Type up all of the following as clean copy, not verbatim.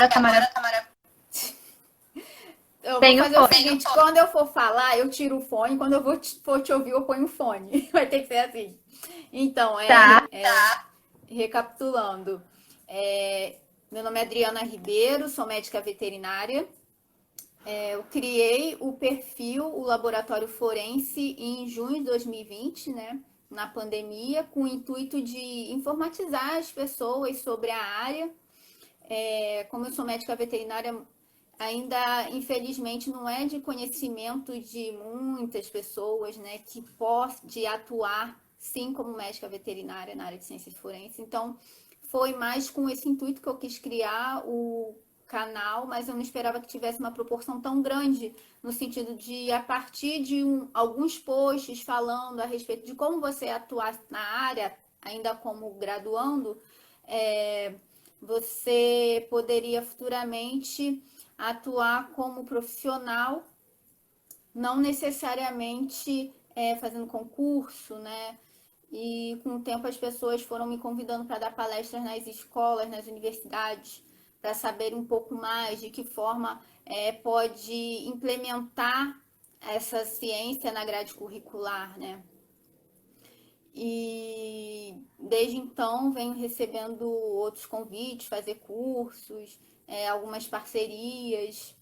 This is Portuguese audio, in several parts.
agora tá maravilhoso. Eu vou Tem o fazer o fone. seguinte, quando eu for falar, eu tiro o fone, quando eu for te ouvir, eu ponho o fone. Vai ter que ser assim. Então, Tá. recapitulando. É, meu nome é Adriana Ribeiro, sou médica veterinária. Eu criei o perfil, o Laboratório Forense, em junho de 2020, né? Na pandemia, com o intuito de informatizar as pessoas sobre a área. Como eu sou médica veterinária, ainda infelizmente não é de conhecimento de muitas pessoas, né, que pode atuar sim como médica veterinária na área de ciências forenses. Então, foi mais com esse intuito que eu quis criar o canal, mas eu não esperava que tivesse uma proporção tão grande, no sentido de, a partir de alguns posts falando a respeito de como você atuar na área, ainda como graduando, é, você poderia futuramente atuar como profissional, não necessariamente fazendo concurso, né? E com o tempo as pessoas foram me convidando para dar palestras nas escolas, nas universidades, para saber um pouco mais de que forma pode implementar essa ciência na grade curricular, né? E desde então venho recebendo outros convites, fazer cursos, algumas parcerias.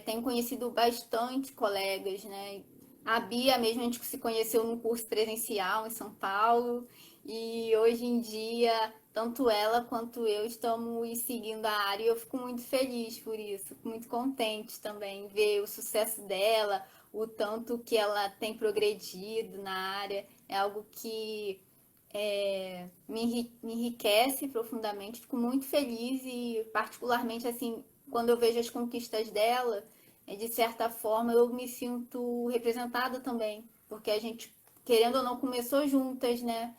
Tenho conhecido bastante colegas, né? A Bia mesmo, a gente se conheceu num curso presencial em São Paulo. E hoje em dia, tanto ela quanto eu estamos seguindo a área e eu fico muito feliz por isso, fico muito contente também ver o sucesso dela, o tanto que ela tem progredido na área. É algo que me enriquece profundamente, fico muito feliz e particularmente assim, quando eu vejo as conquistas dela, de certa forma eu me sinto representada também, porque a gente, querendo ou não, começou juntas, né?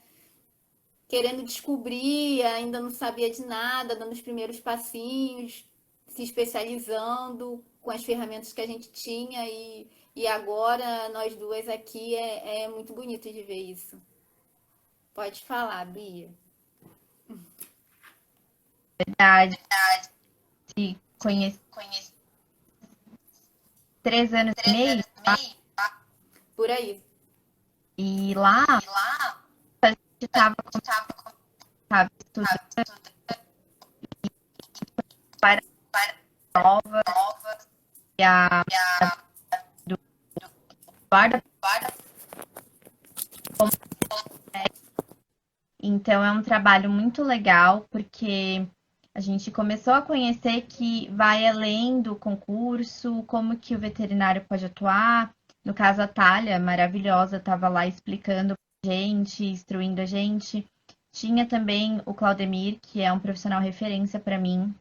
Querendo descobrir, ainda não sabia de nada, dando os primeiros passinhos, se especializando com as ferramentas que a gente tinha e agora nós duas aqui é muito bonito de ver isso. Pode falar, Bia. Verdade. Se conheci 3 anos e meio, tá? Por aí. E lá a gente estava, sabe, estudando para a prova e a do guarda. Então é um trabalho muito legal, porque a gente começou a conhecer que vai além do concurso, como que o veterinário pode atuar. No caso, a Thalia, maravilhosa, estava lá explicando pra gente, instruindo a gente. Tinha também o Claudemir, que é um profissional referência para mim.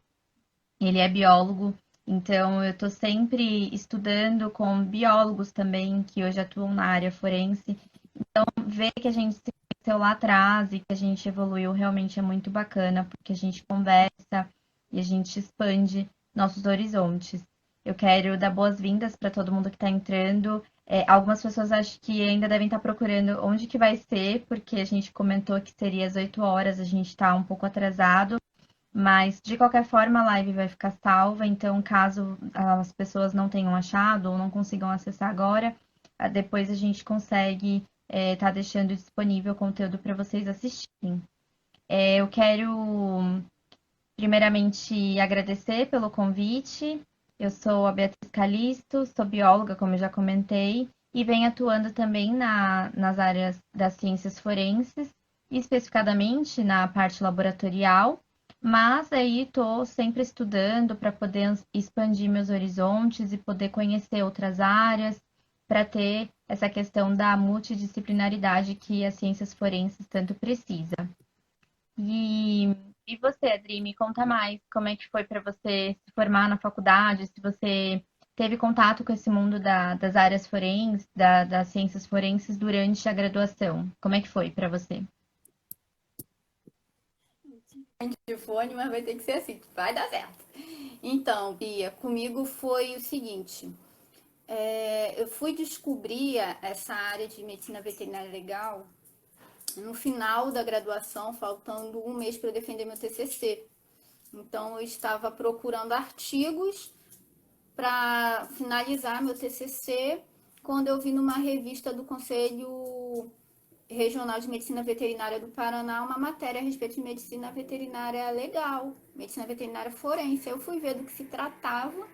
Ele é biólogo, então eu estou sempre estudando com biólogos também, que hoje atuam na área forense. Ver que a gente se conheceu lá atrás e que a gente evoluiu realmente é muito bacana, porque a gente conversa e a gente expande nossos horizontes. Eu quero dar boas-vindas para todo mundo que está entrando. Algumas pessoas acho que ainda devem estar procurando onde que vai ser, porque a gente comentou que seria às 8 horas, a gente está um pouco atrasado, mas de qualquer forma a live vai ficar salva, então caso as pessoas não tenham achado ou não consigam acessar agora, depois a gente consegue tá deixando disponível o conteúdo para vocês assistirem. Eu quero primeiramente agradecer pelo convite. Eu sou a Beatriz Calisto, sou bióloga, como eu já comentei, e venho atuando também nas áreas das ciências forenses, especificadamente na parte laboratorial, mas aí estou sempre estudando para poder expandir meus horizontes e poder conhecer outras áreas, para ter essa questão da multidisciplinaridade que as ciências forenses tanto precisa. E, e você, Adri, me conta mais como é que foi para você se formar na faculdade, se você teve contato com esse mundo das áreas forenses, das ciências forenses durante a graduação. Como é que foi para você? De fone, mas vai ter que ser assim, vai dar certo. Então, Bia, comigo foi o seguinte: eu fui descobrir essa área de medicina veterinária legal no final da graduação, faltando um mês para eu defender meu TCC. Então, eu estava procurando artigos para finalizar meu TCC, quando eu vi numa revista do Conselho Regional de Medicina Veterinária do Paraná uma matéria a respeito de medicina veterinária legal, medicina veterinária forense. Eu fui ver do que se tratava,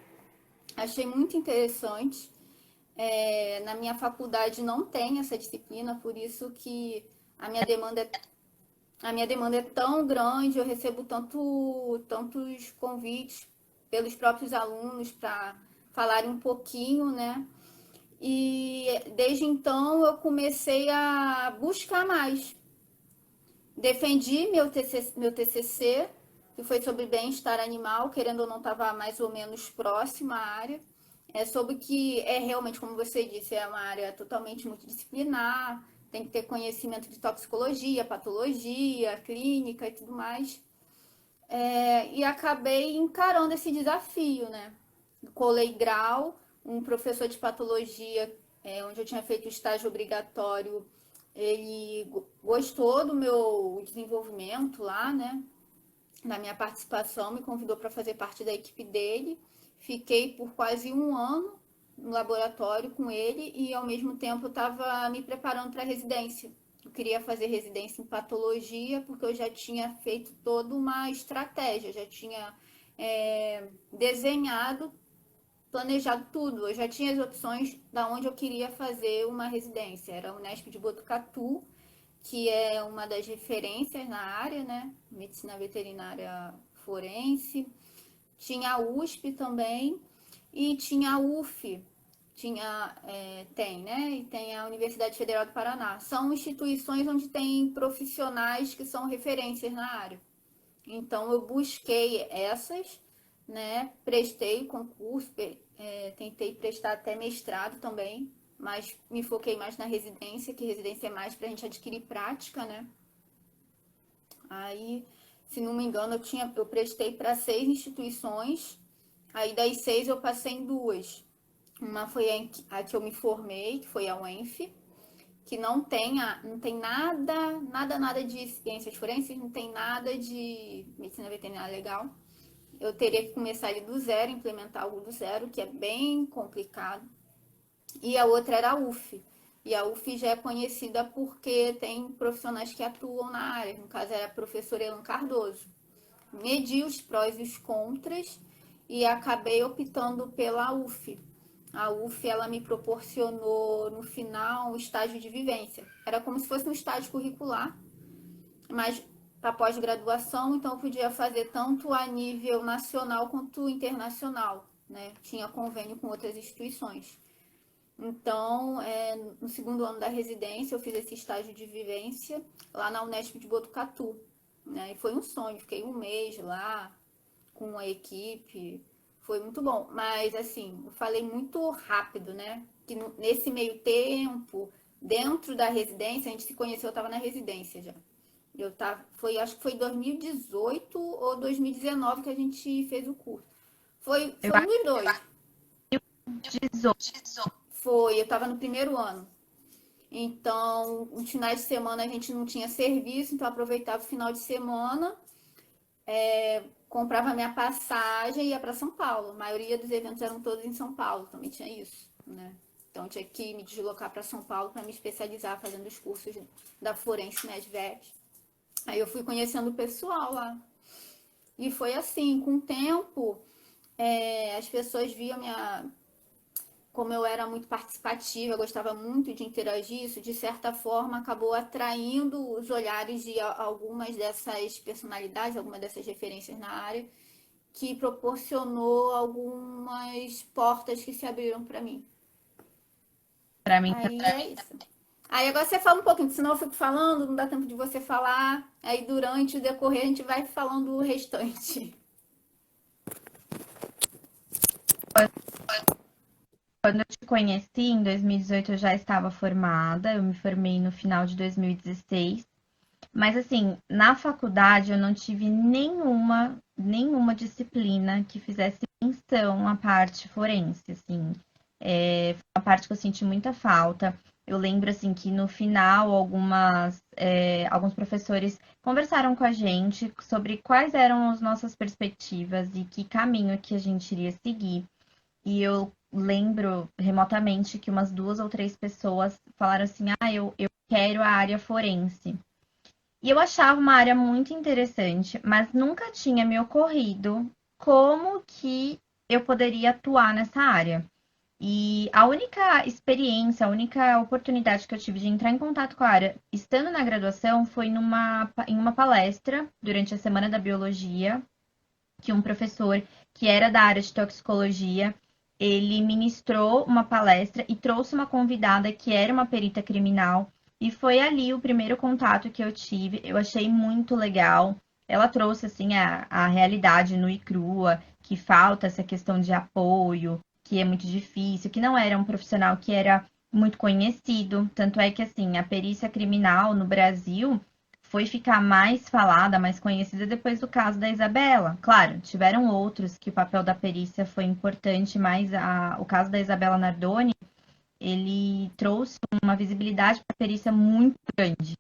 achei muito interessante. Na minha faculdade não tem essa disciplina, por isso que a minha demanda é, a minha demanda é tão grande, eu recebo tantos convites pelos próprios alunos para falarem um pouquinho, né? E desde então eu comecei a buscar mais. Defendi meu TCC, que foi sobre bem-estar animal, querendo ou não estava mais ou menos próxima à área. É sobre que é realmente, como você disse, é uma área totalmente multidisciplinar, tem que ter conhecimento de toxicologia, patologia, clínica e tudo mais. E acabei encarando esse desafio, né? Colei grau, um professor de patologia, onde eu tinha feito o estágio obrigatório, ele gostou do meu desenvolvimento lá, né? Da minha participação, me convidou para fazer parte da equipe dele. Fiquei por quase um ano no laboratório com ele e, ao mesmo tempo, estava me preparando para a residência. Eu queria fazer residência em patologia porque eu já tinha feito toda uma estratégia, já tinha desenhado, planejado tudo. Eu já tinha as opções da onde eu queria fazer uma residência. Era a Unesp de Botucatu, que é uma das referências na área, né? Medicina veterinária forense. Tinha a USP também e tinha a UF, tem, né? E tem a Universidade Federal do Paraná. São instituições onde tem profissionais que são referências na área. Então eu busquei essas, né? Prestei concurso, tentei prestar até mestrado também, mas me foquei mais na residência, que residência é mais para a gente adquirir prática, né? Aí, se não me engano, eu prestei para 6 instituições, aí das 6 eu passei em 2. Uma foi a que eu me formei, que foi a UENF, que não tem nada de ciências forenses, não tem nada de medicina veterinária legal. Eu teria que começar ali do zero, implementar algo do zero, que é bem complicado. E a outra era a UF. E a UF já é conhecida porque tem profissionais que atuam na área. No caso, era a professora Elan Cardoso. Medi os prós e os contras e acabei optando pela UF. A UF, ela me proporcionou, no final, um estágio de vivência. Era como se fosse um estágio curricular, mas para pós-graduação, então eu podia fazer tanto a nível nacional quanto internacional, né? Tinha convênio com outras instituições. Então, no segundo ano da residência, eu fiz esse estágio de vivência lá na Unesp de Botucatu, né? E foi um sonho, fiquei um mês lá com a equipe, foi muito bom. Mas, assim, eu falei muito rápido, né? Que nesse meio tempo, dentro da residência, a gente se conheceu, eu estava na residência já. Acho que foi 2018 ou 2019 que a gente fez o curso. Foi Eu um dos dois. acho Eu estava no primeiro ano. Então, nos finais de semana a gente não tinha serviço, então eu aproveitava o final de semana, comprava minha passagem e ia para São Paulo. A maioria dos eventos eram todos em São Paulo, também tinha isso, né? Então, eu tinha que me deslocar para São Paulo para me especializar fazendo os cursos da Forense Medvet. Aí eu fui conhecendo o pessoal lá. E foi assim, com o tempo, as pessoas viam como eu era muito participativa, gostava muito de interagir, isso de certa forma acabou atraindo os olhares de algumas dessas personalidades, algumas dessas referências na área, que proporcionou algumas portas que se abriram para mim. para mim. Aí é isso. Aí agora você fala um pouquinho, senão eu fico falando, não dá tempo de você falar. Aí durante o decorrer a gente vai falando o restante. Quando eu te conheci, em 2018, eu já estava formada, eu me formei no final de 2016. Mas assim, na faculdade eu não tive nenhuma disciplina que fizesse menção à parte forense, assim. Foi uma parte que eu senti muita falta. Eu lembro assim que no final alguns professores conversaram com a gente sobre quais eram as nossas perspectivas e que caminho que a gente iria seguir. E eu lembro remotamente que umas duas ou três pessoas falaram assim: ah, eu quero a área forense. E eu achava uma área muito interessante, mas nunca tinha me ocorrido como que eu poderia atuar nessa área. E a única experiência, a única oportunidade que eu tive de entrar em contato com a área, estando na graduação, foi em uma palestra durante a Semana da Biologia, que um professor que era da área de toxicologia, ele ministrou uma palestra e trouxe uma convidada que era uma perita criminal. E foi ali o primeiro contato que eu tive. Eu achei muito legal. Ela trouxe assim a realidade nua e crua, que falta essa questão de apoio, que é muito difícil, que não era um profissional que era muito conhecido. Tanto é que assim, a perícia criminal no Brasil foi ficar mais falada, mais conhecida depois do caso da Isabela. Claro, tiveram outros que o papel da perícia foi importante, mas o caso da Isabela Nardoni, ele trouxe uma visibilidade para a perícia muito grande.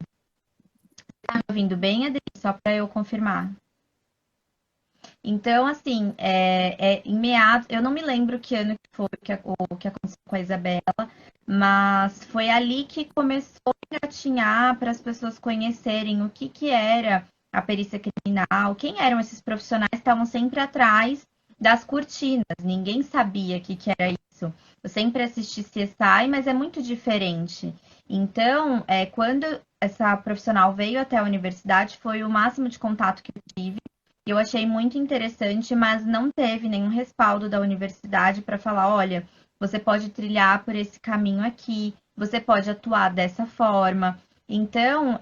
Tá me ouvindo bem, Adri? Só para eu confirmar. Então, assim, em meados, eu não me lembro que ano que foi o que aconteceu com a Isabela, mas foi ali que começou a engatinhar para as pessoas conhecerem o que que era a perícia criminal, quem eram esses profissionais que estavam sempre atrás das cortinas, ninguém sabia o que que era isso. Eu sempre assisti CSI, mas é muito diferente. Então, quando essa profissional veio até a universidade, foi o máximo de contato que eu tive. Eu achei muito interessante, mas não teve nenhum respaldo da universidade para falar, olha, você pode trilhar por esse caminho aqui, você pode atuar dessa forma. Então,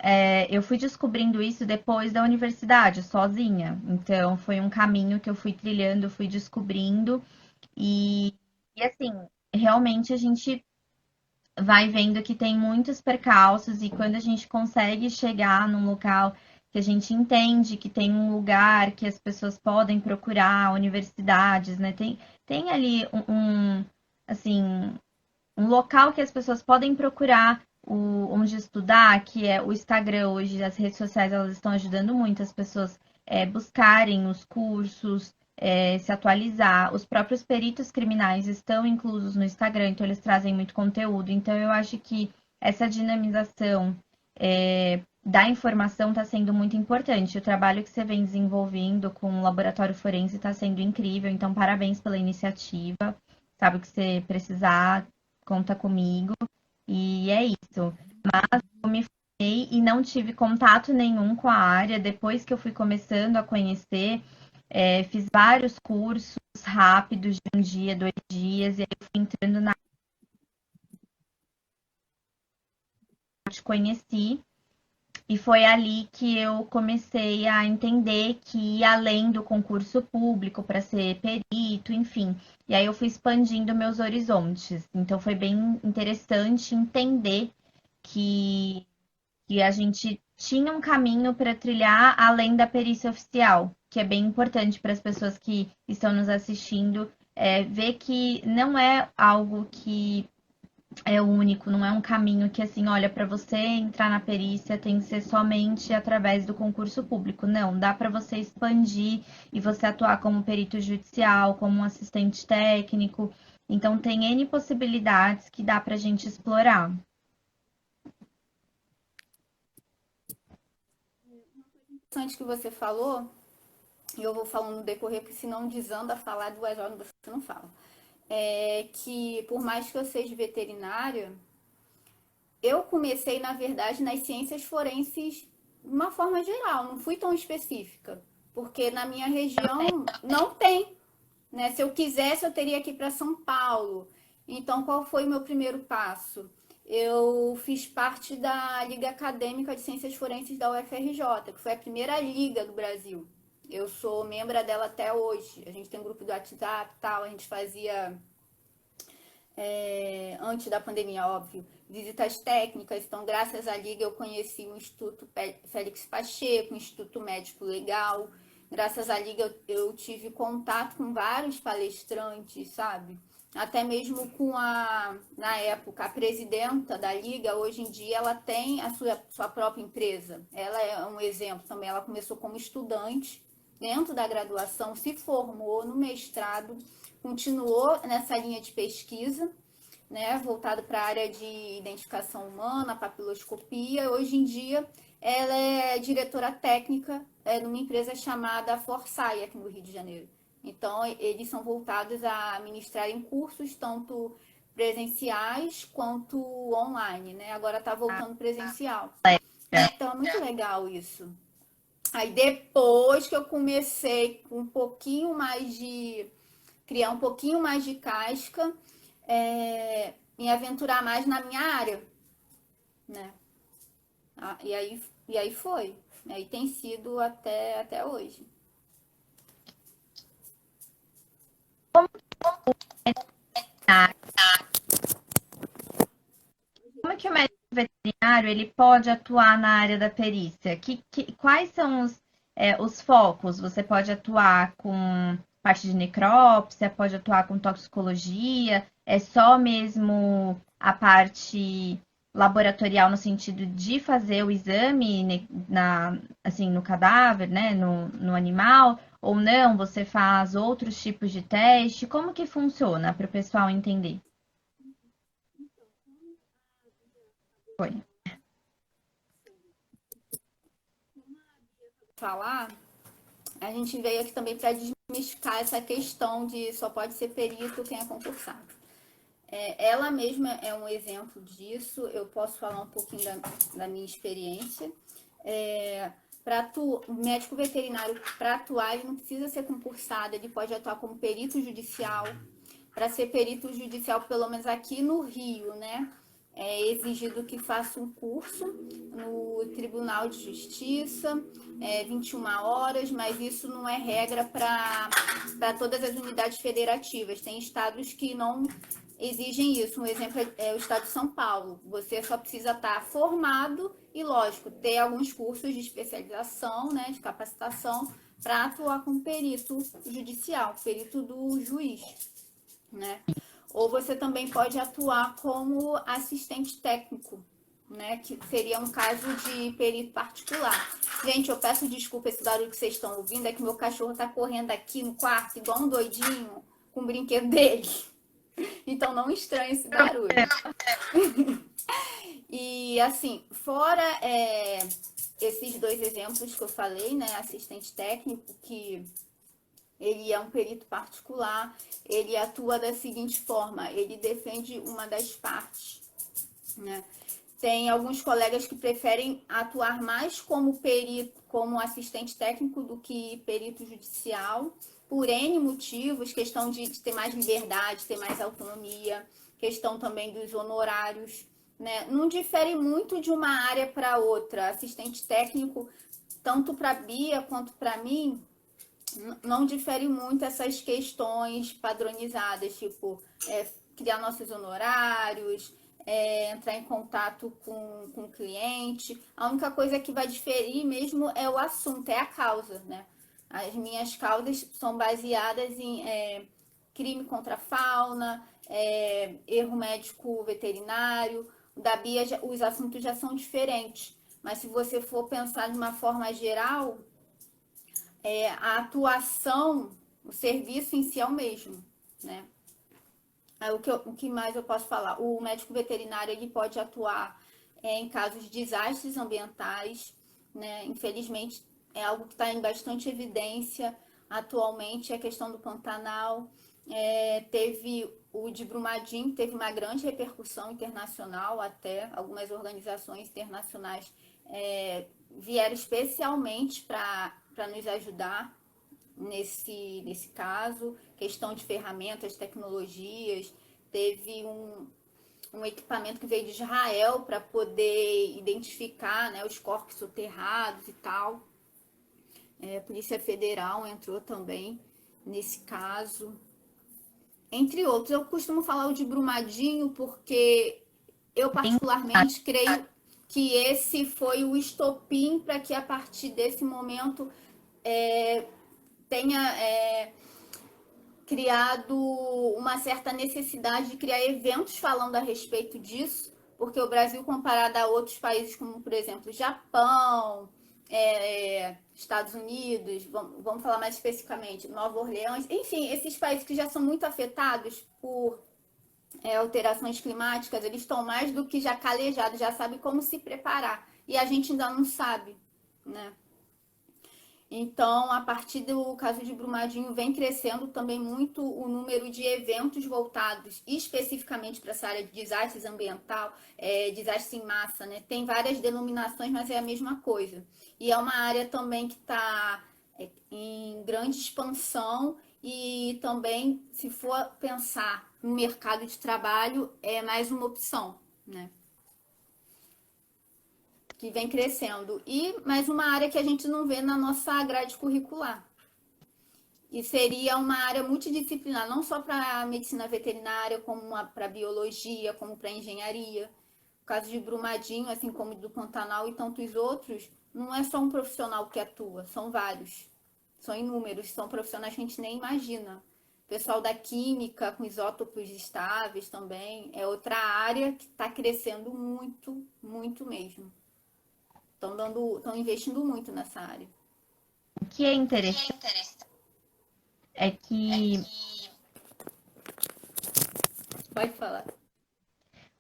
eu fui descobrindo isso depois da universidade, sozinha. Então, foi um caminho que eu fui trilhando, fui descobrindo e, e assim, realmente a gente vai vendo que tem muitos percalços e quando a gente consegue chegar num local que a gente entende que tem um lugar que as pessoas podem procurar, universidades, né? Tem ali assim, um local que as pessoas podem procurar onde estudar, que é o Instagram hoje, as redes sociais, elas estão ajudando muito as pessoas buscarem os cursos, se atualizar. Os próprios peritos criminais estão inclusos no Instagram, então eles trazem muito conteúdo. Então eu acho que essa dinamização da informação está sendo muito importante. O trabalho que você vem desenvolvendo com o laboratório forense está sendo incrível, então parabéns pela iniciativa. Sabe o que você precisar, conta comigo. E é isso. Eu me formei e não tive contato nenhum com a área. Depois que eu fui começando a conhecer, fiz vários cursos rápidos de um dia, 2 dias, e aí eu fui entrando na área, te conheci. E foi ali que eu comecei a entender que ia além do concurso público para ser perito, enfim. E aí eu fui expandindo meus horizontes. Então foi bem interessante entender que, que a gente tinha um caminho para trilhar além da perícia oficial, que é bem importante para as pessoas que estão nos assistindo, ver que não é algo que é único, não é um caminho que assim, olha, para você entrar na perícia tem que ser somente através do concurso público. Não, dá para você expandir e você atuar como perito judicial, como um assistente técnico. Então tem N possibilidades que dá para a gente explorar. Interessante que você falou, e eu vou falando no decorrer, porque senão desanda a falar 2 horas você não fala. É que por mais que eu seja veterinária, eu comecei, na verdade, nas ciências forenses de uma forma geral, não fui tão específica, porque na minha região não tem, né? Se eu quisesse, eu teria que ir para São Paulo. Então, qual foi o meu primeiro passo? Eu fiz parte da Liga Acadêmica de Ciências Forenses da UFRJ, que foi a primeira liga do Brasil. Eu sou membro dela até hoje. A gente tem um grupo do WhatsApp e tal, a gente fazia antes da pandemia, óbvio, visitas técnicas. Então, graças à Liga, eu conheci o Instituto Félix Pacheco, o Instituto Médico Legal. Graças à Liga, eu tive contato com vários palestrantes, sabe? até mesmo com na época, a presidenta da Liga, hoje em dia, ela tem a sua própria empresa. Ela é um exemplo também. Ela começou como estudante dentro da graduação, se formou no mestrado, continuou nessa linha de pesquisa, né, voltado para a área de identificação humana, papiloscopia. Hoje em dia, ela é diretora técnica numa empresa chamada Forçai, aqui no Rio de Janeiro. Então, eles são voltados a ministrarem cursos, tanto presenciais quanto online, né? Agora está voltando presencial. Então, é muito legal isso. Aí, depois que eu comecei com um pouquinho mais de... criar um pouquinho mais de casca, me aventurar mais na minha área, né? E aí foi. Aí tem sido até hoje. Como que o médico veterinário ele pode atuar na área da perícia? Quais são os focos? Você pode atuar com parte de necrópsia, pode atuar com toxicologia, é só mesmo a parte laboratorial no sentido de fazer o exame assim, no cadáver, né, no animal, ou não, você faz outros tipos de teste? Como que funciona para o pessoal entender? Foi. Falar, a gente veio aqui também para desmistificar essa questão de só pode ser perito quem é concursado. Ela mesma é um exemplo disso. Eu posso falar um pouquinho da minha experiência. O médico veterinário, para atuar, ele não precisa ser concursado, ele pode atuar como perito judicial. Para ser perito judicial, pelo menos aqui no Rio, né? É exigido que faça um curso no Tribunal de Justiça, 21 horas, mas isso não é regra para todas as unidades federativas. Tem estados que não exigem isso. Um exemplo é o estado de São Paulo. Você só precisa estar formado e, lógico, ter alguns cursos de especialização, né, de capacitação, para atuar como perito judicial, perito do juiz, né? Ou você também pode atuar como assistente técnico, né? Que seria um caso de perito particular. Gente, eu peço desculpa esse barulho que vocês estão ouvindo, é que meu cachorro tá correndo aqui no quarto, igual um doidinho, com o brinquedo dele. Então não estranhe esse barulho. E assim, fora esses dois exemplos que eu falei, né? Assistente técnico, que ele é um perito particular, ele atua da seguinte forma, ele defende uma das partes, né? Tem alguns colegas que preferem atuar mais como perito, como assistente técnico do que perito judicial, por N motivos, questão de ter mais liberdade, ter mais autonomia, questão também dos honorários, né? Não difere muito de uma área para outra. Assistente técnico, tanto para a Bia quanto para mim, não difere muito essas questões padronizadas, tipo criar nossos honorários, entrar em contato com o cliente. A única coisa que vai diferir mesmo é o assunto, é a causa, né? As minhas causas são baseadas em crime contra a fauna, erro médico veterinário. Da Bia, os assuntos já são diferentes. Mas se você for pensar de uma forma geral, a atuação, o serviço em si é o mesmo, né? O que mais eu posso falar? O médico veterinário ele pode atuar em casos de desastres ambientais, né? Infelizmente é algo que está em bastante evidência atualmente, a questão do Pantanal. Teve o de Brumadinho, teve uma grande repercussão internacional, até algumas organizações internacionais vieram especialmente para nos ajudar nesse caso, questão de ferramentas, tecnologias. Teve um equipamento que veio de Israel para poder identificar, né, os corpos soterrados e tal. A Polícia Federal entrou também nesse caso. Entre outros, eu costumo falar o de Brumadinho porque eu particularmente creio que esse foi o estopim para que a partir desse momento tenha criado uma certa necessidade de criar eventos falando a respeito disso, porque o Brasil, comparado a outros países, como por exemplo Japão, Estados Unidos, vamos falar mais especificamente, Nova Orleans, enfim, esses países que já são muito afetados por alterações climáticas, eles estão mais do que já calejados, já sabem como se preparar. E a gente ainda não sabe, né? Então, a partir do caso de Brumadinho, vem crescendo também muito o número de eventos voltados especificamente para essa área de desastres ambiental, desastre em massa, né? Tem várias denominações, mas é a mesma coisa. E é uma área também que está em grande expansão e também, se for pensar no mercado de trabalho, é mais uma opção, né? Que vem crescendo. E mais uma área que a gente não vê na nossa grade curricular. E seria uma área multidisciplinar, não só para a medicina veterinária, como para biologia, como para engenharia. O caso de Brumadinho, assim como do Pantanal e tantos outros, não é só um profissional que atua, são vários. São inúmeros, são profissionais que a gente nem imagina. O pessoal da química, com isótopos estáveis também, é outra área que está crescendo muito, muito mesmo. Estão investindo muito nessa área. O que é interessante é que Pode falar.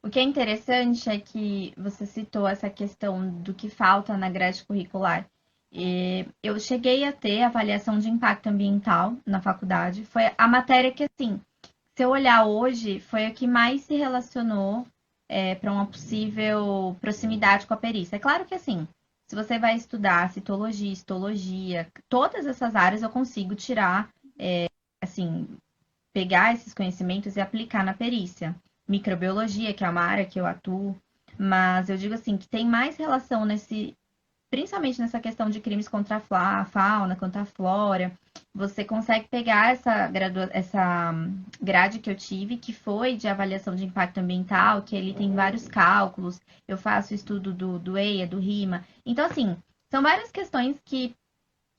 o que é interessante é que você citou essa questão do que falta na grade curricular. Eu cheguei a ter avaliação de impacto ambiental na faculdade. Foi a matéria que, assim, se eu olhar hoje, foi a que mais se relacionou para uma possível proximidade com a perícia. É claro que, assim, se você vai estudar citologia, histologia, todas essas áreas eu consigo tirar, assim, pegar esses conhecimentos e aplicar na perícia. Microbiologia, que é uma área que eu atuo, mas eu digo assim, que tem mais relação principalmente nessa questão de crimes contra a fauna, contra a flora. Você consegue pegar essa grade que eu tive, que foi de avaliação de impacto ambiental, que ele tem vários cálculos, eu faço estudo do EIA, do RIMA. Então, assim, são várias questões que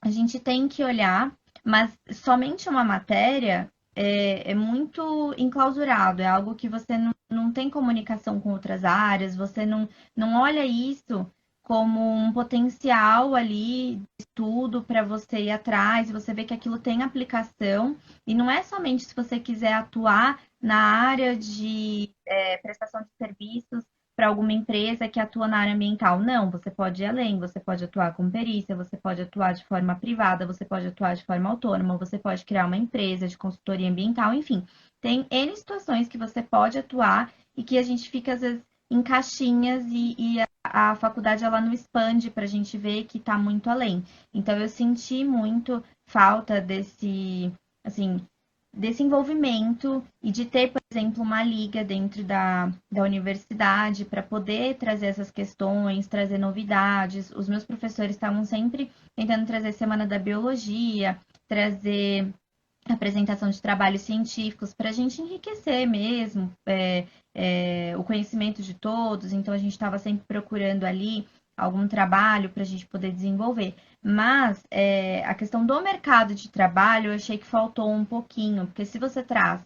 a gente tem que olhar, mas somente uma matéria é muito enclausurado, é algo que você não tem comunicação com outras áreas, você não olha isso como um potencial ali de estudo para você ir atrás, você vê que aquilo tem aplicação, e não é somente se você quiser atuar na área de prestação de serviços para alguma empresa que atua na área ambiental. Não, você pode ir além, você pode atuar com perícia, você pode atuar de forma privada, você pode atuar de forma autônoma, você pode criar uma empresa de consultoria ambiental, enfim. Tem N situações que você pode atuar e que a gente fica, às vezes, em caixinhas e a faculdade ela não expande para a gente ver que está muito além. Então eu senti muito falta assim, desse envolvimento e de ter, por exemplo, uma liga dentro da universidade para poder trazer essas questões, trazer novidades. Os meus professores estavam sempre tentando trazer Semana da Biologia, trazer apresentação de trabalhos científicos para a gente enriquecer mesmo o conhecimento de todos. Então a gente estava sempre procurando ali algum trabalho para a gente poder desenvolver. Mas a questão do mercado de trabalho eu achei que faltou um pouquinho, porque se você traz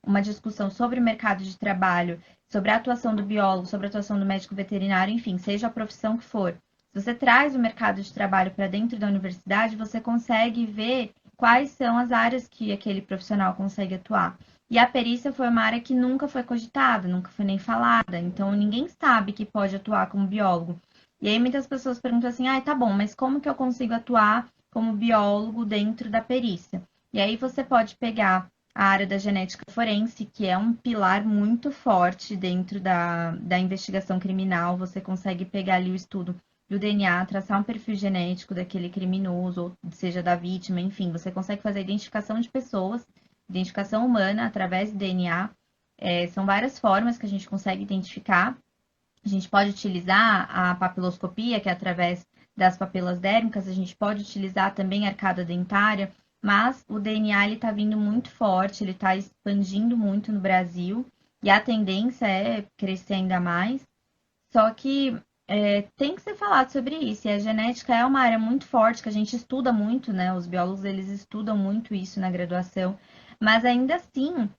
uma discussão sobre o mercado de trabalho, sobre a atuação do biólogo, sobre a atuação do médico veterinário, enfim, seja a profissão que for, se você traz o mercado de trabalho para dentro da universidade, você consegue ver quais são as áreas que aquele profissional consegue atuar. E a perícia foi uma área que nunca foi cogitada, nunca foi nem falada, então ninguém sabe que pode atuar como biólogo. E aí muitas pessoas perguntam assim, ah, tá bom, mas como que eu consigo atuar como biólogo dentro da perícia? E aí você pode pegar a área da genética forense, que é um pilar muito forte dentro da investigação criminal. Você consegue pegar ali o estudo do DNA, traçar um perfil genético daquele criminoso, ou seja, da vítima, enfim, você consegue fazer a identificação de pessoas, identificação humana através do DNA. São várias formas que a gente consegue identificar. A gente pode utilizar a papiloscopia, que é através das papilas dérmicas, a gente pode utilizar também a arcada dentária, mas o DNA está vindo muito forte, ele está expandindo muito no Brasil, e a tendência é crescer ainda mais. Só que tem que ser falado sobre isso, e a genética é uma área muito forte, que a gente estuda muito, né? Os biólogos, eles estudam muito isso na graduação, Mas ainda assim,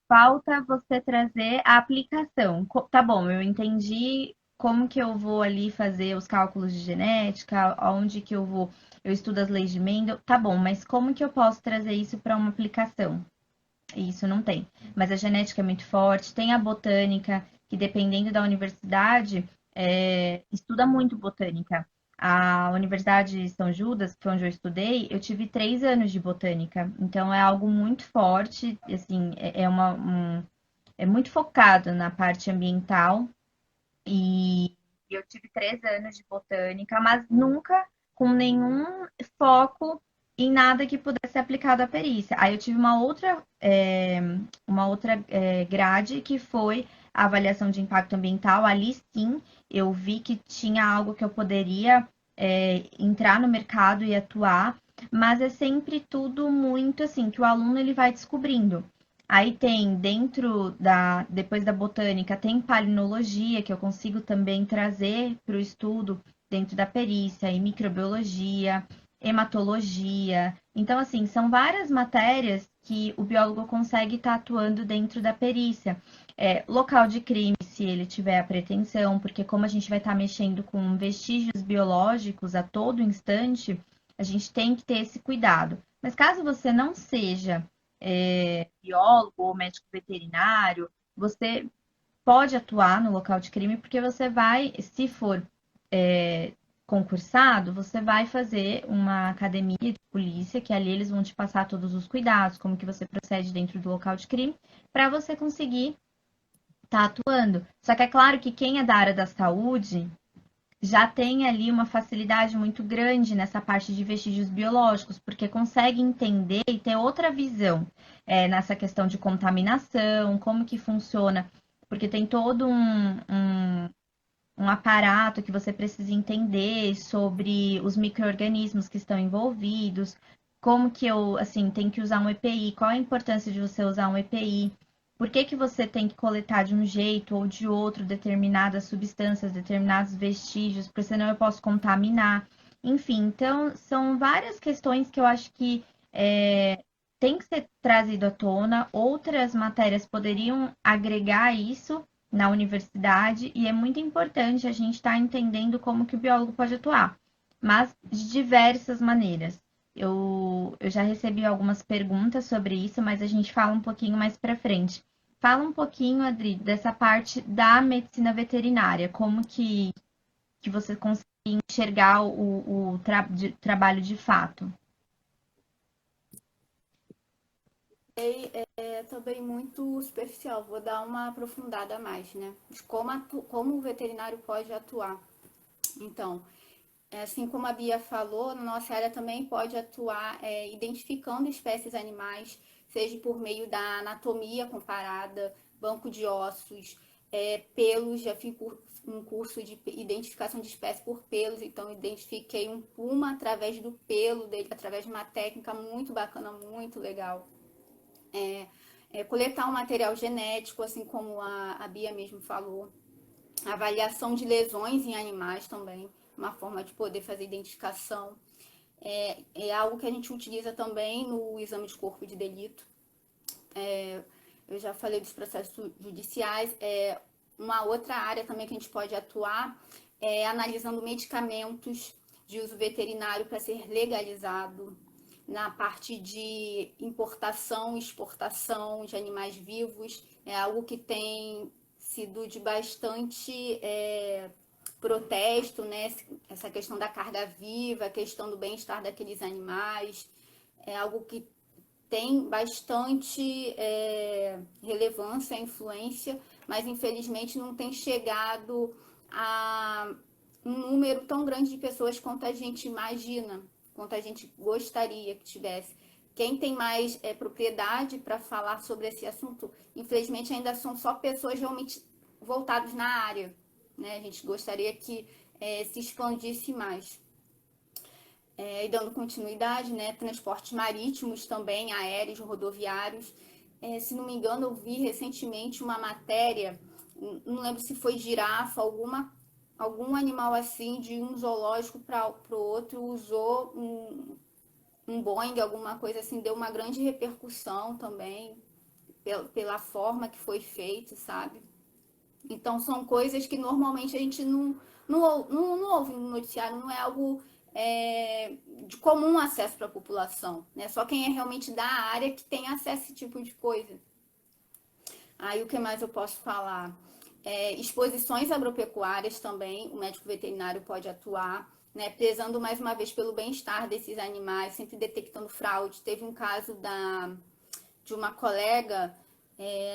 falta você trazer a aplicação. Tá bom, eu entendi como que eu vou ali fazer os cálculos de genética, aonde que eu vou, eu estudo as leis de Mendel, tá bom, mas como que eu posso trazer isso para uma aplicação? Isso não tem. Mas a genética é muito forte, tem a botânica, que dependendo da universidade, estuda muito botânica. A Universidade de São Judas, que foi onde eu estudei, eu tive 3 anos de botânica. Então é algo muito forte, assim, é muito focado na parte ambiental. E eu tive 3 anos de botânica, mas nunca com nenhum foco em nada que pudesse ser aplicado à perícia. Aí eu tive uma outra grade que foi a avaliação de impacto ambiental. Ali sim eu vi que tinha algo que eu poderia entrar no mercado e atuar, mas é sempre tudo muito assim, que o aluno ele vai descobrindo. Aí tem depois da botânica, tem palinologia, que eu consigo também trazer para o estudo dentro da perícia, e microbiologia, hematologia. Então, assim, são várias matérias que o biólogo consegue estar atuando dentro da perícia. Local de crime, se ele tiver a pretensão, porque como a gente vai estar mexendo com vestígios biológicos a todo instante, a gente tem que ter esse cuidado. Mas caso você não seja biólogo ou médico veterinário, você pode atuar no local de crime porque você vai, se for concursado, você vai fazer uma academia de polícia, que ali eles vão te passar todos os cuidados, como que você procede dentro do local de crime, para você conseguir estar atuando. Só que é claro que quem é da área da saúde já tem ali uma facilidade muito grande nessa parte de vestígios biológicos, porque consegue entender e ter outra visão nessa questão de contaminação, como que funciona, porque tem todo um aparato que você precisa entender sobre os micro-organismos que estão envolvidos, como que eu, assim, tenho que usar um EPI, qual a importância de você usar um EPI, por que que você tem que coletar de um jeito ou de outro determinadas substâncias, determinados vestígios, porque senão eu posso contaminar. Enfim, então são várias questões que eu acho que tem que ser trazido à tona, outras matérias poderiam agregar isso na universidade e é muito importante a gente estar entendendo como que o biólogo pode atuar, mas de diversas maneiras. Eu já recebi algumas perguntas sobre isso, mas a gente fala um pouquinho mais para frente. Fala um pouquinho, Adri, dessa parte da medicina veterinária, como que você consegue enxergar o trabalho de fato. É também muito superficial, vou dar uma aprofundada a mais, né? De como o veterinário pode atuar. Então, assim como a Bia falou, na nossa área também pode atuar identificando espécies animais, seja por meio da anatomia comparada, banco de ossos, pelos, já fiz um curso de identificação de espécies por pelos, então identifiquei um puma através do pelo dele, através de uma técnica muito bacana, muito legal. Coletar um material genético, assim como a Bia mesmo falou, avaliação de lesões em animais também, uma forma de poder fazer identificação. É algo que a gente utiliza também no exame de corpo de delito. Eu já falei dos processos judiciais. Uma outra área também que a gente pode atuar é analisando medicamentos de uso veterinário para ser legalizado, na parte de importação e exportação de animais vivos, é algo que tem sido de bastante protesto, né? Essa questão da carga viva, a questão do bem-estar daqueles animais, é algo que tem bastante relevância, influência, mas infelizmente não tem chegado a um número tão grande de pessoas quanto a gente imagina, quanto a gente gostaria que tivesse. Quem tem mais propriedade para falar sobre esse assunto, infelizmente ainda são só pessoas realmente voltadas na área, né? A gente gostaria que se expandisse mais. E dando continuidade, né, transportes marítimos também, aéreos, rodoviários. Se não me engano, eu vi recentemente uma matéria, não lembro se foi girafa, algum animal assim, de um zoológico para o outro, usou um um Boeing, alguma coisa assim, deu uma grande repercussão também pela forma que foi feito, sabe? Então, são coisas que normalmente a gente não ouve no noticiário, não é algo de comum acesso para a população, né? Só quem é realmente da área que tem acesso a esse tipo de coisa. Aí, o que mais eu posso falar? Exposições agropecuárias também, o médico veterinário pode atuar, né? Prezando mais uma vez pelo bem-estar desses animais, sempre detectando fraude. Teve um caso de uma colega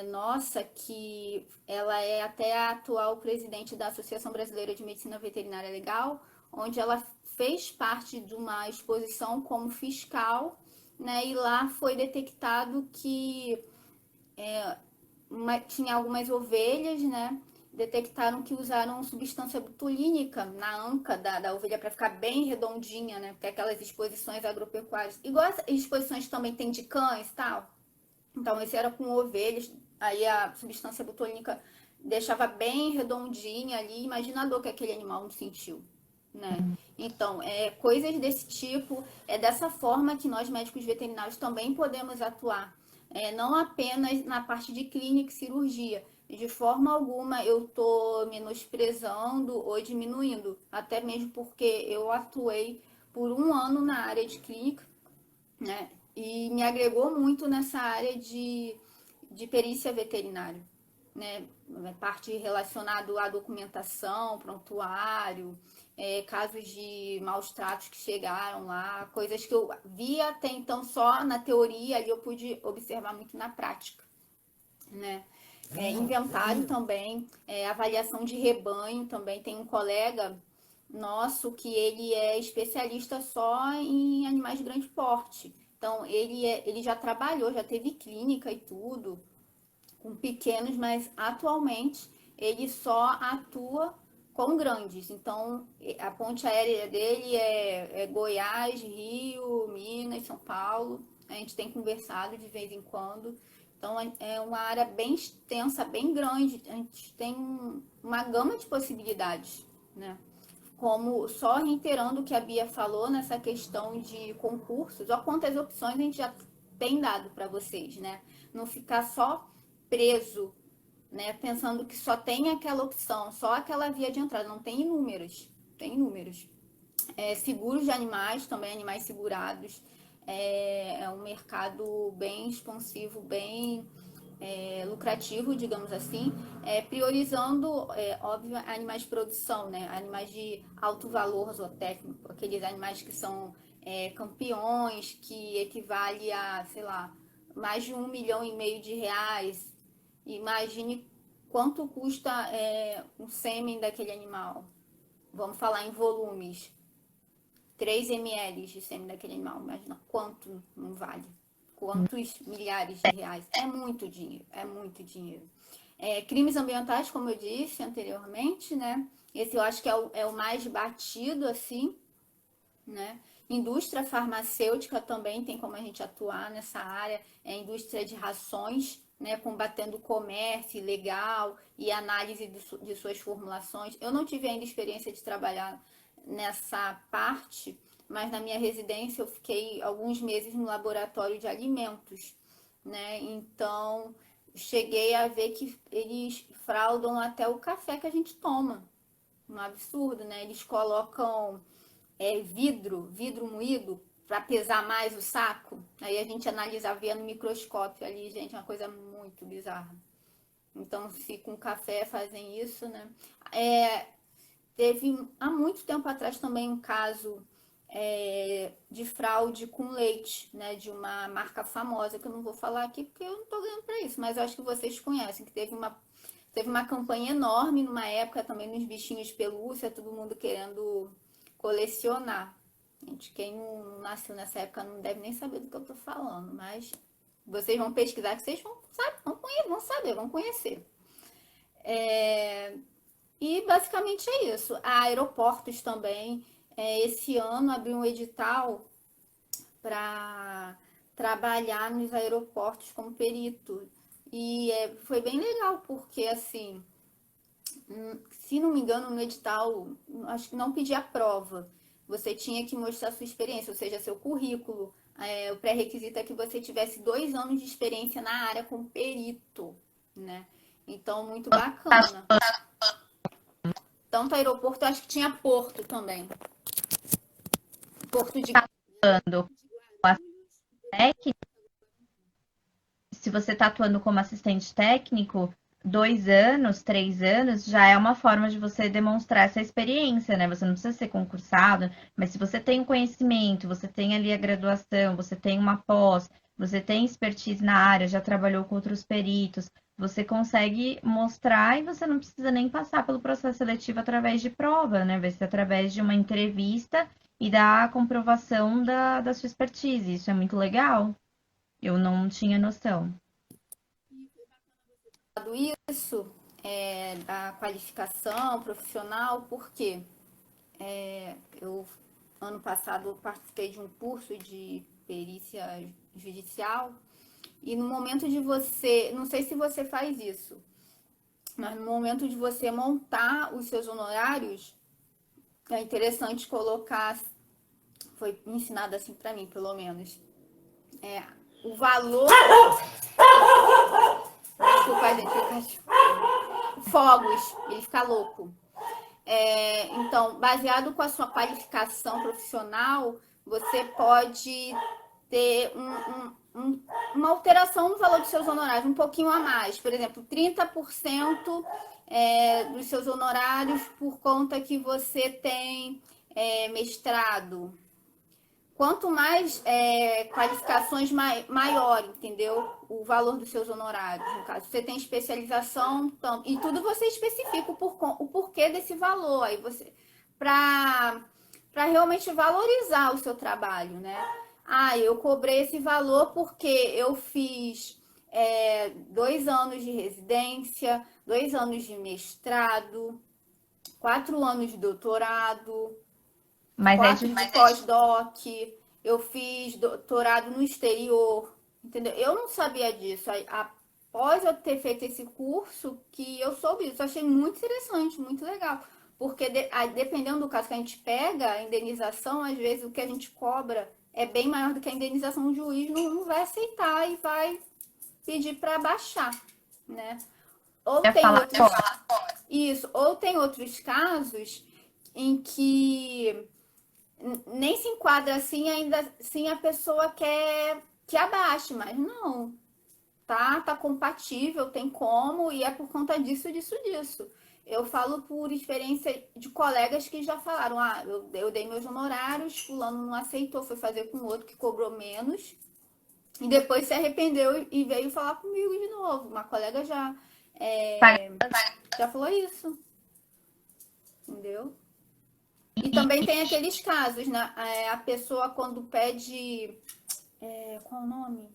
nossa, que ela é até a atual presidente da Associação Brasileira de Medicina Veterinária Legal, onde ela fez parte de uma exposição como fiscal, né? E lá foi detectado que tinha algumas ovelhas, né? Detectaram que usaram substância botulínica na anca da ovelha para ficar bem redondinha, né? Porque aquelas exposições agropecuárias, igual as exposições também tem de cães e tal. Então, esse era com ovelhas, aí a substância botulínica deixava bem redondinha ali. Imagina a dor que aquele animal não sentiu, né? Então, coisas desse tipo, é dessa forma que nós médicos veterinários também podemos atuar. Não apenas na parte de clínica e cirurgia. De forma alguma eu estou menosprezando ou diminuindo, até mesmo porque eu atuei por um ano na área de clínica, né? E me agregou muito nessa área de perícia veterinária, né? Parte relacionada à documentação, prontuário, casos de maus tratos que chegaram lá, coisas que eu via até então só na teoria, ali eu pude observar muito na prática, né? Inventário também, avaliação de rebanho também. Tem um colega nosso que ele é especialista só em animais de grande porte. Então, ele já trabalhou, já teve clínica e tudo, com pequenos, mas atualmente ele só atua com grandes. Então, a ponte aérea dele é Goiás, Rio, Minas, São Paulo. A gente tem conversado de vez em quando. Então, é uma área bem extensa, bem grande. A gente tem uma gama de possibilidades, né? Como, só reiterando o que a Bia falou nessa questão de concursos, olha quantas opções a gente já tem dado para vocês, né? Não ficar só preso, né? Pensando que só tem aquela opção, só aquela via de entrada. Não, tem inúmeros, tem inúmeros. Seguros de animais, também animais segurados. É um mercado bem expansivo, bem lucrativo, digamos assim, priorizando, óbvio, animais de produção, né? Animais de alto valor zootécnico, aqueles animais que são campeões, que equivale a, sei lá, mais de 1,5 milhão de reais. Imagine quanto custa um sêmen daquele animal. Vamos falar em volumes. 3 ml de sêmen daquele animal. Imagina quanto não vale. Quantos milhares de reais. É muito dinheiro. É muito dinheiro. Crimes ambientais, como eu disse anteriormente, né? Esse eu acho que é o mais batido, assim, né? Indústria farmacêutica também tem como a gente atuar nessa área. Indústria de rações, né? Combatendo o comércio ilegal e análise de suas formulações. Eu não tive ainda experiência de trabalhar nessa parte, mas na minha residência eu fiquei alguns meses no laboratório de alimentos, né? Então, cheguei a ver que eles fraudam até o café que a gente toma. Um absurdo, né? Eles colocam vidro moído para pesar mais o saco. Aí a gente analisa, via no microscópio ali, gente, é uma coisa muito bizarra. Então, se com café fazem isso, né? Teve há muito tempo atrás também um caso de fraude com leite, né? De uma marca famosa, que eu não vou falar aqui porque eu não tô ganhando para isso, mas eu acho que vocês conhecem, que teve uma campanha enorme numa época também nos bichinhos de pelúcia, todo mundo querendo colecionar. Gente, quem não nasceu nessa época não deve nem saber do que eu tô falando, mas vocês vão pesquisar que vocês vão saber, vão conhecer. E basicamente é isso. Há aeroportos também. Esse ano abriu um edital para trabalhar nos aeroportos como perito. E foi bem legal, porque assim, se não me engano, no edital, acho que não pedia prova. você tinha que mostrar sua experiência, ou seja, seu currículo. O pré-requisito é que você tivesse 2 anos de experiência na área como perito, né? Então, muito bacana. Tanto aeroporto, eu acho que tinha porto também. Porto de... Ando com a técnica, se você está atuando como assistente técnico, 2 anos, 3 anos, já é uma forma de você demonstrar essa experiência, né? Você não precisa ser concursado, mas se você tem o conhecimento, você tem ali a graduação, você tem uma pós, você tem expertise na área, já trabalhou com outros peritos, você consegue mostrar e você não precisa nem passar pelo processo seletivo através de prova, né? Vai ser através de uma entrevista e da comprovação da sua expertise. Isso é muito legal. Eu não tinha noção. Isso da qualificação profissional, porque eu, ano passado, participei de um curso de perícia judicial e no momento de você, não sei se você faz isso, mas no momento de você montar os seus honorários, é interessante colocar, foi ensinado assim para mim, pelo menos, o valor. Desculpa, gente, fogos, ele fica louco. Então, baseado com a sua qualificação profissional, você pode ter uma alteração no valor dos seus honorários, um pouquinho a mais. Por exemplo, 30% dos seus honorários por conta que você tem mestrado. Quanto mais qualificações, maior, entendeu? O valor dos seus honorários, no caso. Você tem especialização, então, e tudo você especifica o porquê desse valor. Aí você, para realmente valorizar o seu trabalho, né? Ah, eu cobrei esse valor porque eu fiz 2 anos de residência, 2 anos de mestrado, 4 anos de doutorado, Mas é 4 difícil. de pós-doc, eu fiz doutorado no exterior, entendeu? Eu não sabia disso. Após eu ter feito esse curso, que eu soube isso, eu achei muito interessante, muito legal. Porque dependendo do caso que a gente pega, a indenização, às vezes o que a gente cobra é bem maior do que a indenização, o juiz não vai aceitar e vai pedir para baixar, né? Ou Eu ia tem falar outros, isso, ou tem outros casos em que nem se enquadra assim, ainda assim a pessoa quer que abaixe, mas não, tá compatível, tem como, e é por conta disso, disso, disso. Eu falo por experiência de colegas que já falaram, eu dei meus honorários, fulano não aceitou, foi fazer com outro que cobrou menos, e depois se arrependeu e veio falar comigo de novo. Uma colega já falou isso, entendeu? E também tem aqueles casos, né? A pessoa quando pede, qual é o nome?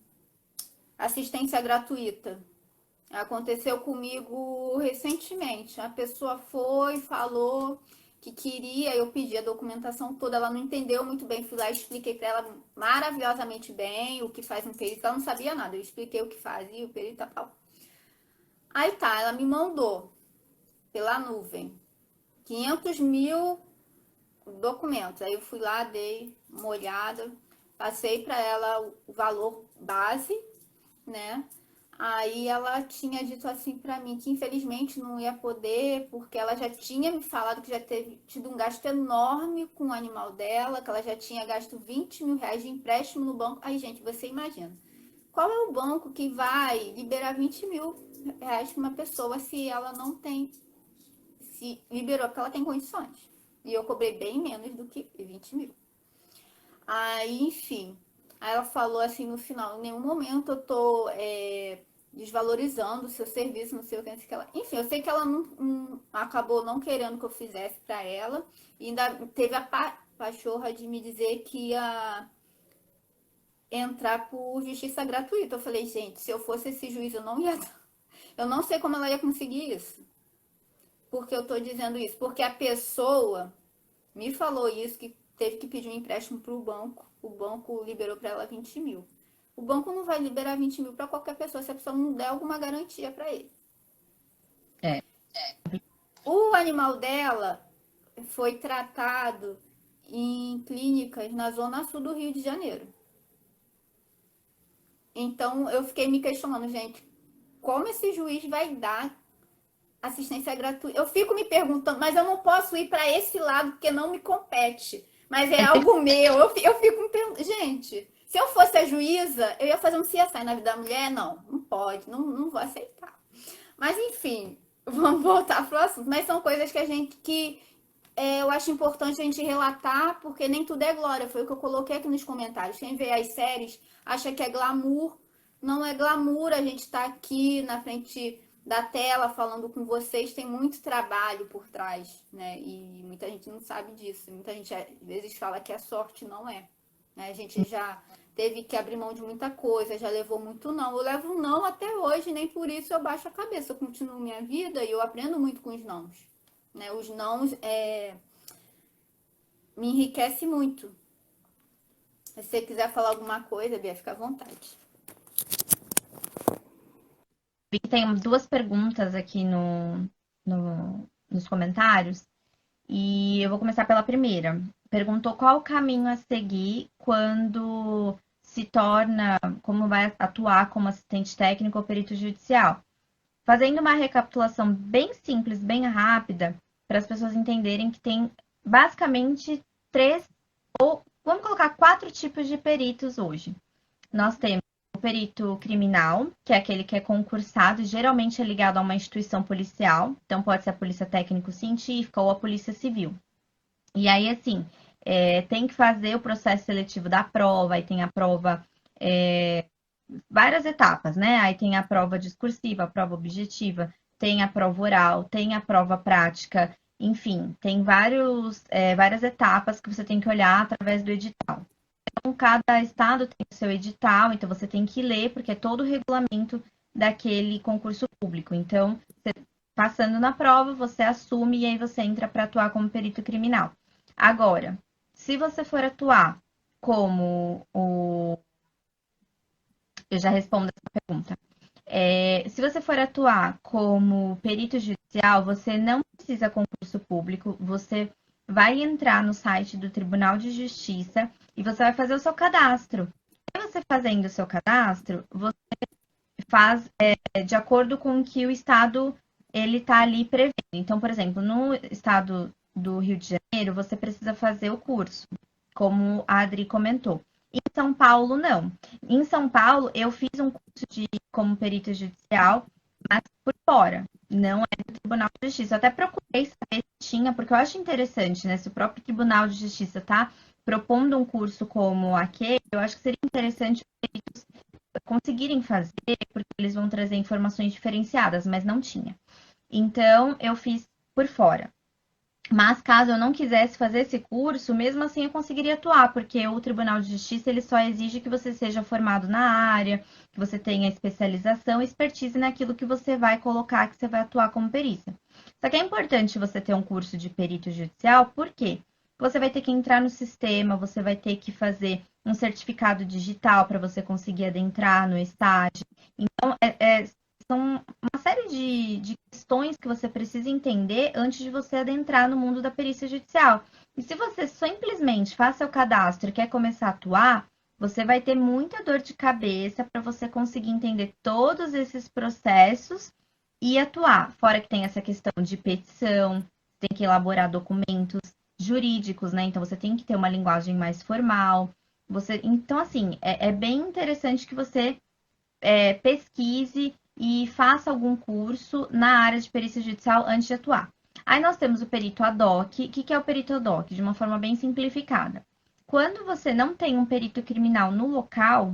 Assistência gratuita. Aconteceu comigo recentemente. A pessoa foi, falou que queria, eu pedi a documentação toda, ela não entendeu muito bem, fui lá e expliquei para ela maravilhosamente bem o que faz um perito, ela não sabia nada, eu expliquei o que fazia, o perito e tal. Aí tá, ela me mandou pela nuvem 500 mil documentos. Aí eu fui lá, dei uma olhada, passei para ela o valor base, né? Aí ela tinha dito assim para mim que infelizmente não ia poder, porque ela já tinha me falado que já teve tido um gasto enorme com o animal dela, que ela já tinha gasto 20 mil reais de empréstimo no banco. Aí, gente, você imagina, qual é o banco que vai liberar 20 mil reais para uma pessoa se ela não tem, se liberou porque ela tem condições? E eu cobrei bem menos do que 20 mil. Aí, enfim, aí ela falou assim no final, em nenhum momento eu tô desvalorizando o seu serviço, não sei o que, não sei o que ela. Enfim, eu sei que ela acabou não querendo que eu fizesse para ela. E ainda teve a pachorra de me dizer que ia entrar por justiça gratuita. Eu falei, gente, se eu fosse esse juiz, eu não ia. Eu não sei como ela ia conseguir isso. Por que eu tô dizendo isso? Porque a pessoa me falou isso, que teve que pedir um empréstimo para o banco liberou para ela 20 mil. O banco não vai liberar 20 mil para qualquer pessoa se a pessoa não der alguma garantia para ele. É. O animal dela foi tratado em clínicas na zona sul do Rio de Janeiro. Então eu fiquei me questionando, gente, como esse juiz vai dar assistência gratuita? Eu fico me perguntando, mas eu não posso ir para esse lado porque não me compete. Mas é algo meu. Eu fico me perguntando, gente, se eu fosse a juíza, eu ia fazer um CSI na vida da mulher? Não, não pode, não vou aceitar. Mas enfim, vamos voltar pro assunto. Mas são coisas que a gente eu acho importante a gente relatar, porque nem tudo é glória. Foi o que eu coloquei aqui nos comentários. Quem vê as séries acha que é glamour. Não é glamour, a gente tá aqui na frente da tela falando com vocês, tem muito trabalho por trás, né? E muita gente não sabe disso. Muita gente às vezes fala que é sorte, não é. Né? A gente já teve que abrir mão de muita coisa, já levou muito não. Eu levo um não até hoje, nem por isso eu baixo a cabeça. Eu continuo minha vida e eu aprendo muito com os nãos. Né? Os nãos me enriquece muito. Se você quiser falar alguma coisa, Bia, fica à vontade. Tem duas perguntas aqui nos comentários. E eu vou começar pela primeira. Perguntou qual o caminho a seguir quando se torna, como vai atuar como assistente técnico ou perito judicial. Fazendo uma recapitulação bem simples, bem rápida, para as pessoas entenderem que tem basicamente três, ou vamos colocar quatro tipos de peritos hoje. Nós temos o perito criminal, que é aquele que é concursado, geralmente é ligado a uma instituição policial, então pode ser a polícia técnico-científica ou a polícia civil. E aí, assim, tem que fazer o processo seletivo da prova, aí tem a prova, várias etapas, né? Aí tem a prova discursiva, a prova objetiva, tem a prova oral, tem a prova prática, enfim, tem várias etapas que você tem que olhar através do edital. Então, cada estado tem o seu edital, então você tem que ler, porque é todo o regulamento daquele concurso público. Então, passando na prova, você assume e aí você entra para atuar como perito criminal. Agora, se você for atuar como o. Eu já respondo essa pergunta. Se você for atuar como perito judicial, você não precisa concurso público, você vai entrar no site do Tribunal de Justiça e você vai fazer o seu cadastro. E você fazendo o seu cadastro, você faz de acordo com o que o Estado ele está ali prevendo. Então, por exemplo, no Estado do Rio de Janeiro, você precisa fazer o curso, como a Adri comentou. Em São Paulo, não. Em São Paulo, eu fiz um curso como perito judicial, mas por fora, não é do Tribunal de Justiça. Eu até procurei saber se tinha, porque eu acho interessante, né? Se o próprio Tribunal de Justiça está propondo um curso como aquele, eu acho que seria interessante os peritos conseguirem fazer, porque eles vão trazer informações diferenciadas, mas não tinha. Então, eu fiz por fora. Mas caso eu não quisesse fazer esse curso, mesmo assim eu conseguiria atuar, porque o Tribunal de Justiça ele só exige que você seja formado na área, que você tenha especialização e expertise naquilo que você vai colocar, que você vai atuar como perícia. Só que é importante você ter um curso de perito judicial, por quê? Você vai ter que entrar no sistema, você vai ter que fazer um certificado digital para você conseguir adentrar no estágio. Então, são uma série de questões que você precisa entender antes de você adentrar no mundo da perícia judicial. E se você simplesmente faz seu cadastro e quer começar a atuar, você vai ter muita dor de cabeça para você conseguir entender todos esses processos e atuar. Fora que tem essa questão de petição, tem que elaborar documentos jurídicos, né? Então você tem que ter uma linguagem mais formal. Então, assim, é bem interessante que você pesquise e faça algum curso na área de perícia judicial antes de atuar. Aí nós temos o perito ad hoc. O que é o perito ad hoc? De uma forma bem simplificada. Quando você não tem um perito criminal no local,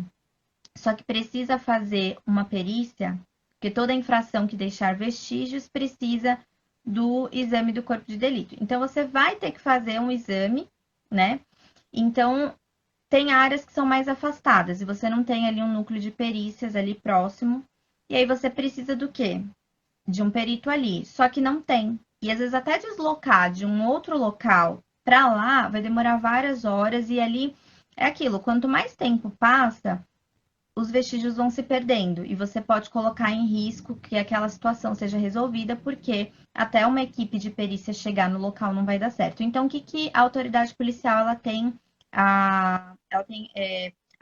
só que precisa fazer uma perícia, porque toda infração que deixar vestígios precisa do exame do corpo de delito. Então, você vai ter que fazer um exame, né? Então, tem áreas que são mais afastadas e você não tem ali um núcleo de perícias ali próximo. E aí você precisa do quê? De um perito ali. Só que não tem. E às vezes até deslocar de um outro local para lá vai demorar várias horas e ali é aquilo. Quanto mais tempo passa, os vestígios vão se perdendo e você pode colocar em risco que aquela situação seja resolvida, porque até uma equipe de perícia chegar no local não vai dar certo. Então, o que, que a autoridade policial ela tem a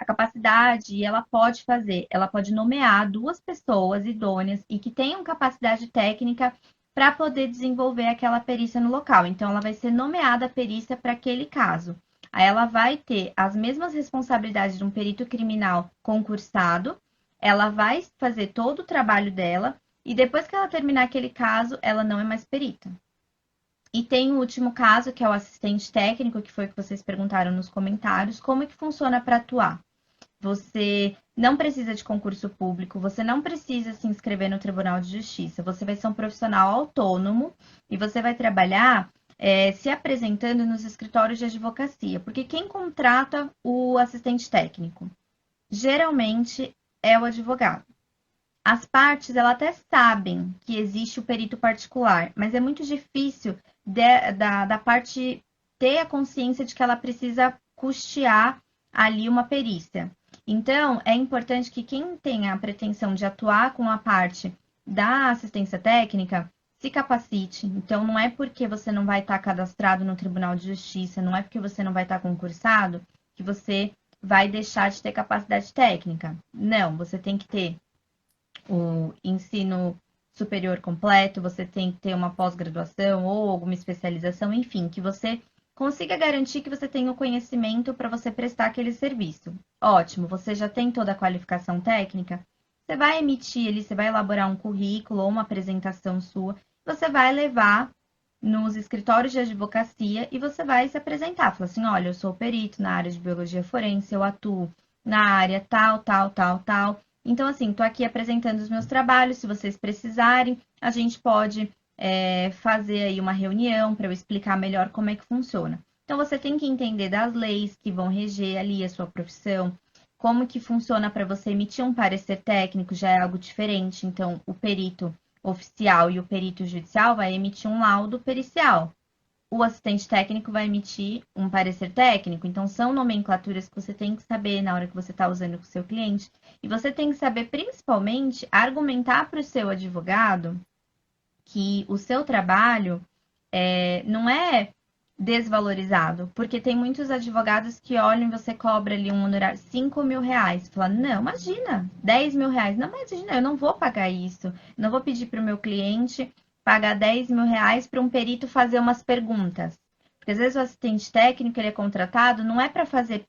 capacidade e ela pode fazer? Ela pode nomear duas pessoas idôneas e que tenham capacidade técnica para poder desenvolver aquela perícia no local. Então, ela vai ser nomeada a perícia para aquele caso. Aí ela vai ter as mesmas responsabilidades de um perito criminal concursado, ela vai fazer todo o trabalho dela e depois que ela terminar aquele caso, ela não é mais perita. E tem o último caso, que é o assistente técnico, que foi o que vocês perguntaram nos comentários, como é que funciona para atuar? Você não precisa de concurso público, você não precisa se inscrever no Tribunal de Justiça, você vai ser um profissional autônomo e você vai trabalhar se apresentando nos escritórios de advocacia, porque quem contrata o assistente técnico geralmente é o advogado. As partes, elas até sabem que existe o perito particular, mas é muito difícil da parte ter a consciência de que ela precisa custear ali uma perícia. Então, é importante que quem tenha a pretensão de atuar com a parte da assistência técnica se capacite. Então, não é porque você não vai estar cadastrado no Tribunal de Justiça, não é porque você não vai estar concursado, que você vai deixar de ter capacidade técnica. Não, você tem que ter o ensino superior completo, você tem que ter uma pós-graduação ou alguma especialização, enfim, que você consiga garantir que você tenha o conhecimento para você prestar aquele serviço. Ótimo, você já tem toda a qualificação técnica, você vai emitir ali, você vai elaborar um currículo ou uma apresentação sua, você vai levar nos escritórios de advocacia e você vai se apresentar. Falar assim, olha, eu sou perito na área de biologia forense, eu atuo na área tal, tal, tal, tal. Então, assim, estou aqui apresentando os meus trabalhos. Se vocês precisarem, a gente pode fazer aí uma reunião para eu explicar melhor como é que funciona. Então, você tem que entender das leis que vão reger ali a sua profissão, como que funciona para você emitir um parecer técnico, já é algo diferente. Então, o perito oficial e o perito judicial vai emitir um laudo pericial. O assistente técnico vai emitir um parecer técnico. Então, são nomenclaturas que você tem que saber na hora que você está usando com o seu cliente. E você tem que saber, principalmente, argumentar para o seu advogado que o seu trabalho não é desvalorizado. Porque tem muitos advogados que olham e você cobra ali um honorário R$ 5.000. Fala, não, imagina, R$ 10.000. Não, imagina, eu não vou pagar isso. Não vou pedir para o meu cliente pagar R$ 10.000 para um perito fazer umas perguntas. Porque às vezes o assistente técnico ele é contratado não é para fazer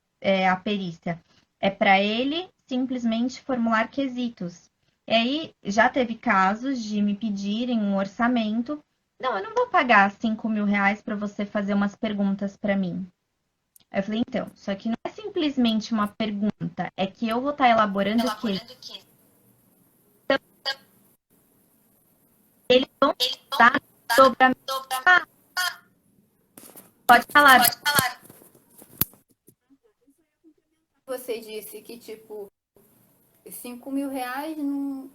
a perícia, é para ele simplesmente formular quesitos. E aí já teve casos de me pedirem um orçamento. Não, eu não vou pagar R$ 5.000 para você fazer umas perguntas para mim. Aí eu falei, então, só que não é simplesmente uma pergunta, é que eu vou estar elaborando o quê? Eles vão estar sobre a minha... Pode falar. Você disse que, tipo, R$ 5.000 não...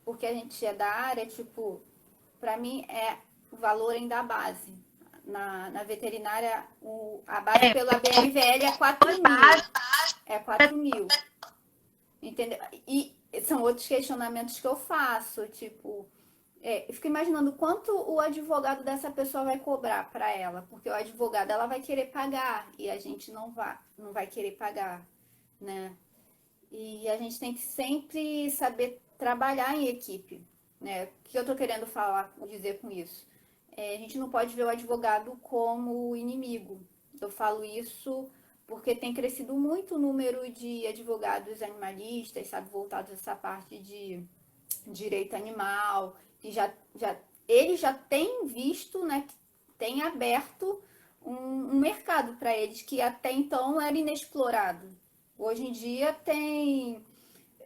porque a gente é da área, tipo, para mim é o valor ainda base. Na veterinária, a base pela BMVL é 4.000. É 4.000. Entendeu? E são outros questionamentos que eu faço, tipo, eu fico imaginando quanto o advogado dessa pessoa vai cobrar para ela, porque o advogado ela vai querer pagar e a gente não vai querer pagar, né? E a gente tem que sempre saber trabalhar em equipe, né? O que eu tô querendo dizer com isso? A gente não pode ver o advogado como inimigo. Eu falo isso porque tem crescido muito o número de advogados animalistas, sabe, voltados a essa parte de direito animal, que eles já têm visto, né, que tem aberto um mercado para eles que até então era inexplorado. Hoje em dia tem.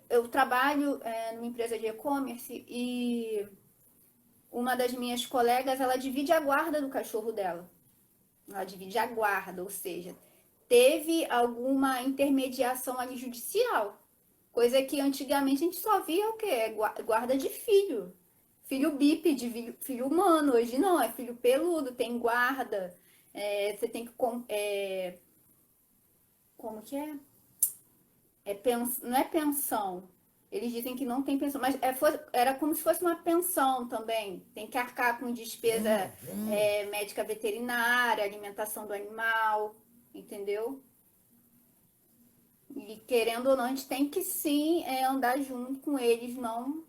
Eu trabalho numa empresa de e-commerce e uma das minhas colegas, ela divide a guarda do cachorro dela. Ela divide a guarda, ou seja, teve alguma intermediação ali judicial. Coisa que antigamente a gente só via o quê? Guarda de filho. Filho bípede, filho humano. Hoje não, é filho peludo, tem guarda. Você tem que... como que é? não é pensão. Eles dizem que não tem pensão, mas era como se fosse uma pensão também. Tem que arcar com despesa médica veterinária, alimentação do animal, entendeu? E querendo ou não, a gente tem que sim andar junto com eles, não.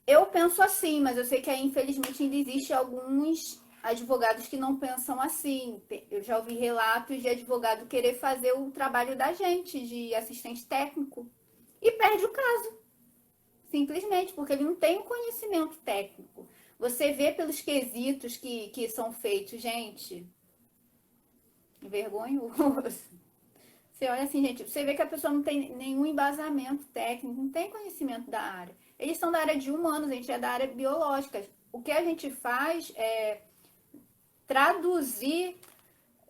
Eu penso assim, mas eu sei que aí, infelizmente, ainda existe alguns advogados que não pensam assim. Eu já ouvi relatos de advogado querer fazer o trabalho da gente, de assistente técnico, e perde o caso, simplesmente, porque ele não tem o conhecimento técnico. Você vê pelos quesitos que são feitos, gente, vergonhoso. Você olha assim, gente, você vê que a pessoa não tem nenhum embasamento técnico, não tem conhecimento da área. Eles são da área de humanos, a gente é da área biológica. O que a gente faz é traduzir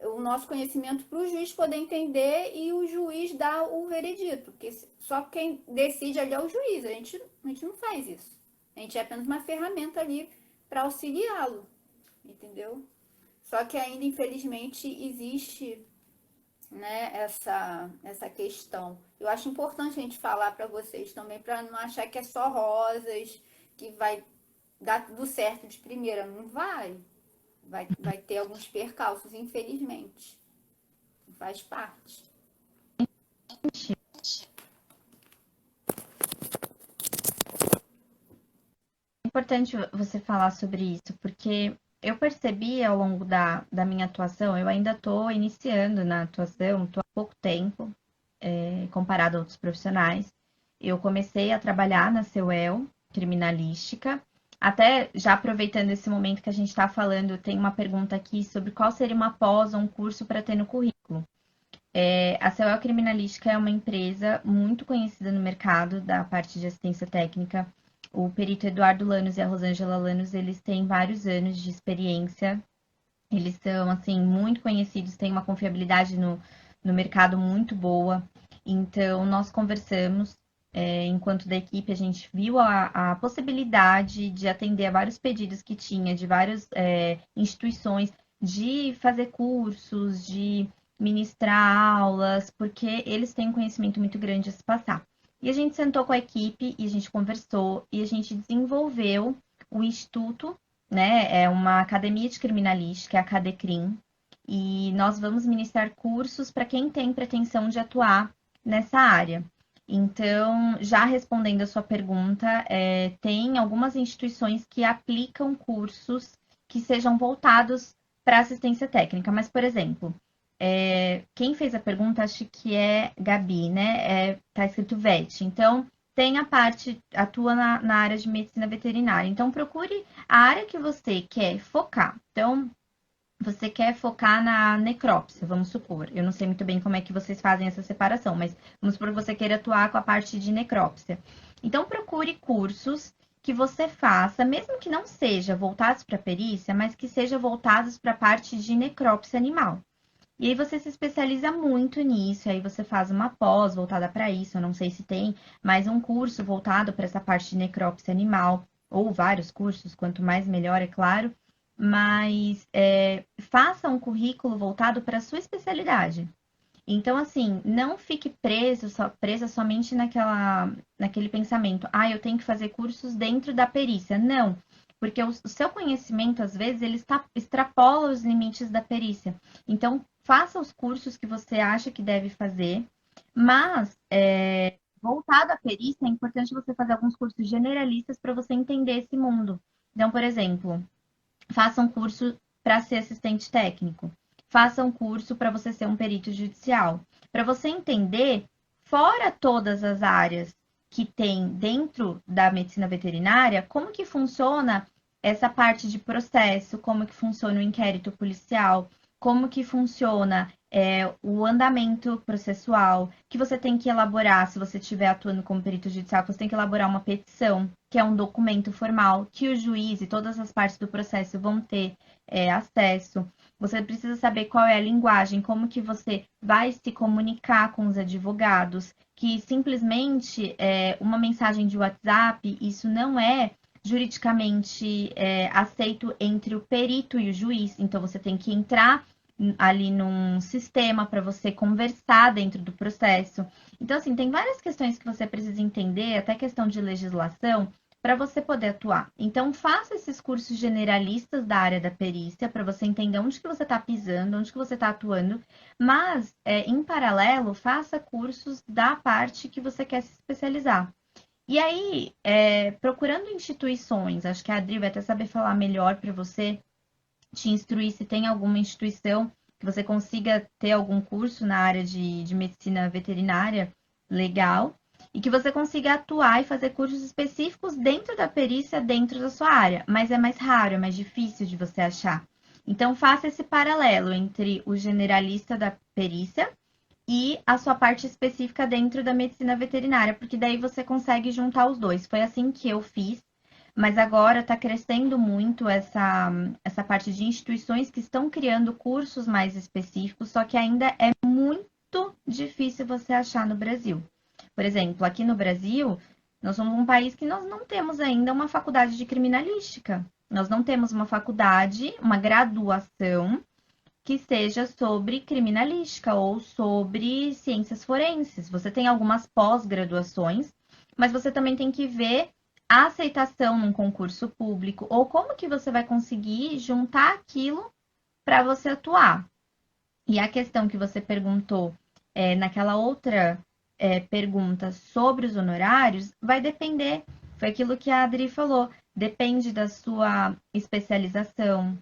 o nosso conhecimento para o juiz poder entender e o juiz dar o veredito. Porque só quem decide ali é o juiz, a gente não faz isso. A gente é apenas uma ferramenta ali para auxiliá-lo, entendeu? Só que ainda, infelizmente, existe, né, essa questão. Eu acho importante a gente falar para vocês também, para não achar que é só rosas, que vai dar tudo certo de primeira. Não vai. Vai ter alguns percalços, infelizmente. Faz parte. É importante você falar sobre isso, porque eu percebi ao longo da minha atuação, eu ainda estou iniciando na atuação, estou há pouco tempo, comparado a outros profissionais. Eu comecei a trabalhar na CEUEL, criminalística. Até já aproveitando esse momento que a gente está falando, tem uma pergunta aqui sobre qual seria uma pós ou um curso para ter no currículo. A CEUEL Criminalística é uma empresa muito conhecida no mercado da parte de assistência técnica. O perito Eduardo Lanos e a Rosângela Lanos, eles têm vários anos de experiência. Eles são, assim, muito conhecidos, têm uma confiabilidade no mercado muito boa. Então, nós conversamos, enquanto da equipe, a gente viu a possibilidade de atender a vários pedidos que tinha, de várias instituições, de fazer cursos, de ministrar aulas, porque eles têm um conhecimento muito grande a se passar. E a gente sentou com a equipe e a gente conversou e a gente desenvolveu o Instituto, né? É uma academia de criminalística, é a Cadecrim, e nós vamos ministrar cursos para quem tem pretensão de atuar nessa área. Então, já respondendo a sua pergunta, tem algumas instituições que aplicam cursos que sejam voltados para assistência técnica, mas, por exemplo, quem fez a pergunta, acho que é Gabi, né? Tá escrito VET. Então, tem a parte, atua na área de medicina veterinária. Então, procure a área que você quer focar. Então, você quer focar na necrópsia, vamos supor. Eu não sei muito bem como é que vocês fazem essa separação, mas vamos supor que você queira atuar com a parte de necrópsia. Então, procure cursos que você faça, mesmo que não seja voltados para perícia, mas que seja voltados para a parte de necrópsia animal. E aí você se especializa muito nisso, aí você faz uma pós voltada para isso, eu não sei se tem, mas um curso voltado para essa parte de necrópsia animal, ou vários cursos, quanto mais melhor, é claro, mas faça um currículo voltado para a sua especialidade. Então, assim, não fique presa somente naquele pensamento, eu tenho que fazer cursos dentro da perícia. Não, porque o seu conhecimento, às vezes, ele extrapola os limites da perícia. Então, faça os cursos que você acha que deve fazer, mas, voltado à perícia, é importante você fazer alguns cursos generalistas para você entender esse mundo. Então, por exemplo, faça um curso para ser assistente técnico. Faça um curso para você ser um perito judicial. Para você entender, fora todas as áreas que tem dentro da medicina veterinária, como que funciona essa parte de processo, como que funciona o inquérito policial, como que funciona o andamento processual, que você tem que elaborar, se você estiver atuando como perito judicial, você tem que elaborar uma petição, que é um documento formal, que o juiz e todas as partes do processo vão ter acesso. Você precisa saber qual é a linguagem, como que você vai se comunicar com os advogados, que simplesmente uma mensagem de WhatsApp, isso não é juridicamente aceito entre o perito e o juiz. Então, você tem que entrar ali num sistema para você conversar dentro do processo. Então, assim, tem várias questões que você precisa entender, até questão de legislação, para você poder atuar. Então, faça esses cursos generalistas da área da perícia, para você entender onde que você está pisando, onde que você está atuando, mas, em paralelo, faça cursos da parte que você quer se especializar. E aí, procurando instituições, acho que a Adri vai até saber falar melhor para você, te instruir se tem alguma instituição que você consiga ter algum curso na área de medicina veterinária legal e que você consiga atuar e fazer cursos específicos dentro da perícia, dentro da sua área. Mas é mais raro, é mais difícil de você achar. Então, faça esse paralelo entre o generalista da perícia e a sua parte específica dentro da medicina veterinária, porque daí você consegue juntar os dois. Foi assim que eu fiz, mas agora está crescendo muito essa parte de instituições que estão criando cursos mais específicos, só que ainda é muito difícil você achar no Brasil. Por exemplo, aqui no Brasil, nós somos um país que nós não temos ainda uma faculdade de criminalística. Nós não temos uma faculdade, uma graduação que seja sobre criminalística ou sobre ciências forenses. Você tem algumas pós-graduações, mas você também tem que ver a aceitação num concurso público ou como que você vai conseguir juntar aquilo para você atuar. E a questão que você perguntou naquela outra pergunta sobre os honorários vai depender. Foi aquilo que a Adri falou. Depende da sua especialização,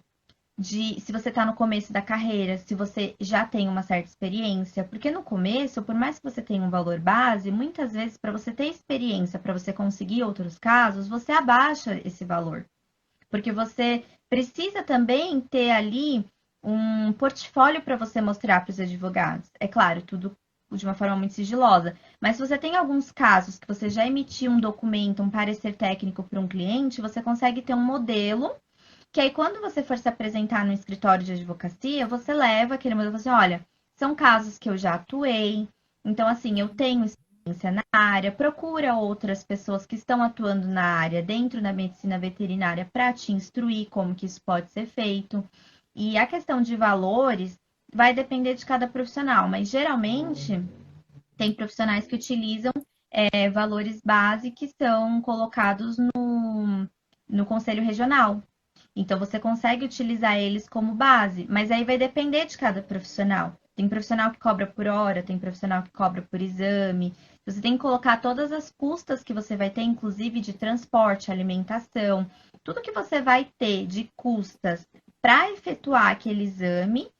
de se você está no começo da carreira, se você já tem uma certa experiência, porque no começo, por mais que você tenha um valor base, muitas vezes para você ter experiência, para você conseguir outros casos, você abaixa esse valor, porque você precisa também ter ali um portfólio para você mostrar para os advogados. É claro, tudo de uma forma muito sigilosa, mas se você tem alguns casos que você já emitiu um documento, um parecer técnico para um cliente, você consegue ter um modelo que aí, quando você for se apresentar no escritório de advocacia, você leva aquele modelo e fala assim: olha, são casos que eu já atuei, então, assim, eu tenho experiência na área, procura outras pessoas que estão atuando na área dentro da medicina veterinária para te instruir como que isso pode ser feito. E a questão de valores vai depender de cada profissional, mas geralmente tem profissionais que utilizam valores base que são colocados no conselho regional. Então, você consegue utilizar eles como base, mas aí vai depender de cada profissional. Tem profissional que cobra por hora, tem profissional que cobra por exame. Você tem que colocar todas as custas que você vai ter, inclusive de transporte, alimentação, tudo que você vai ter de custas para efetuar aquele exame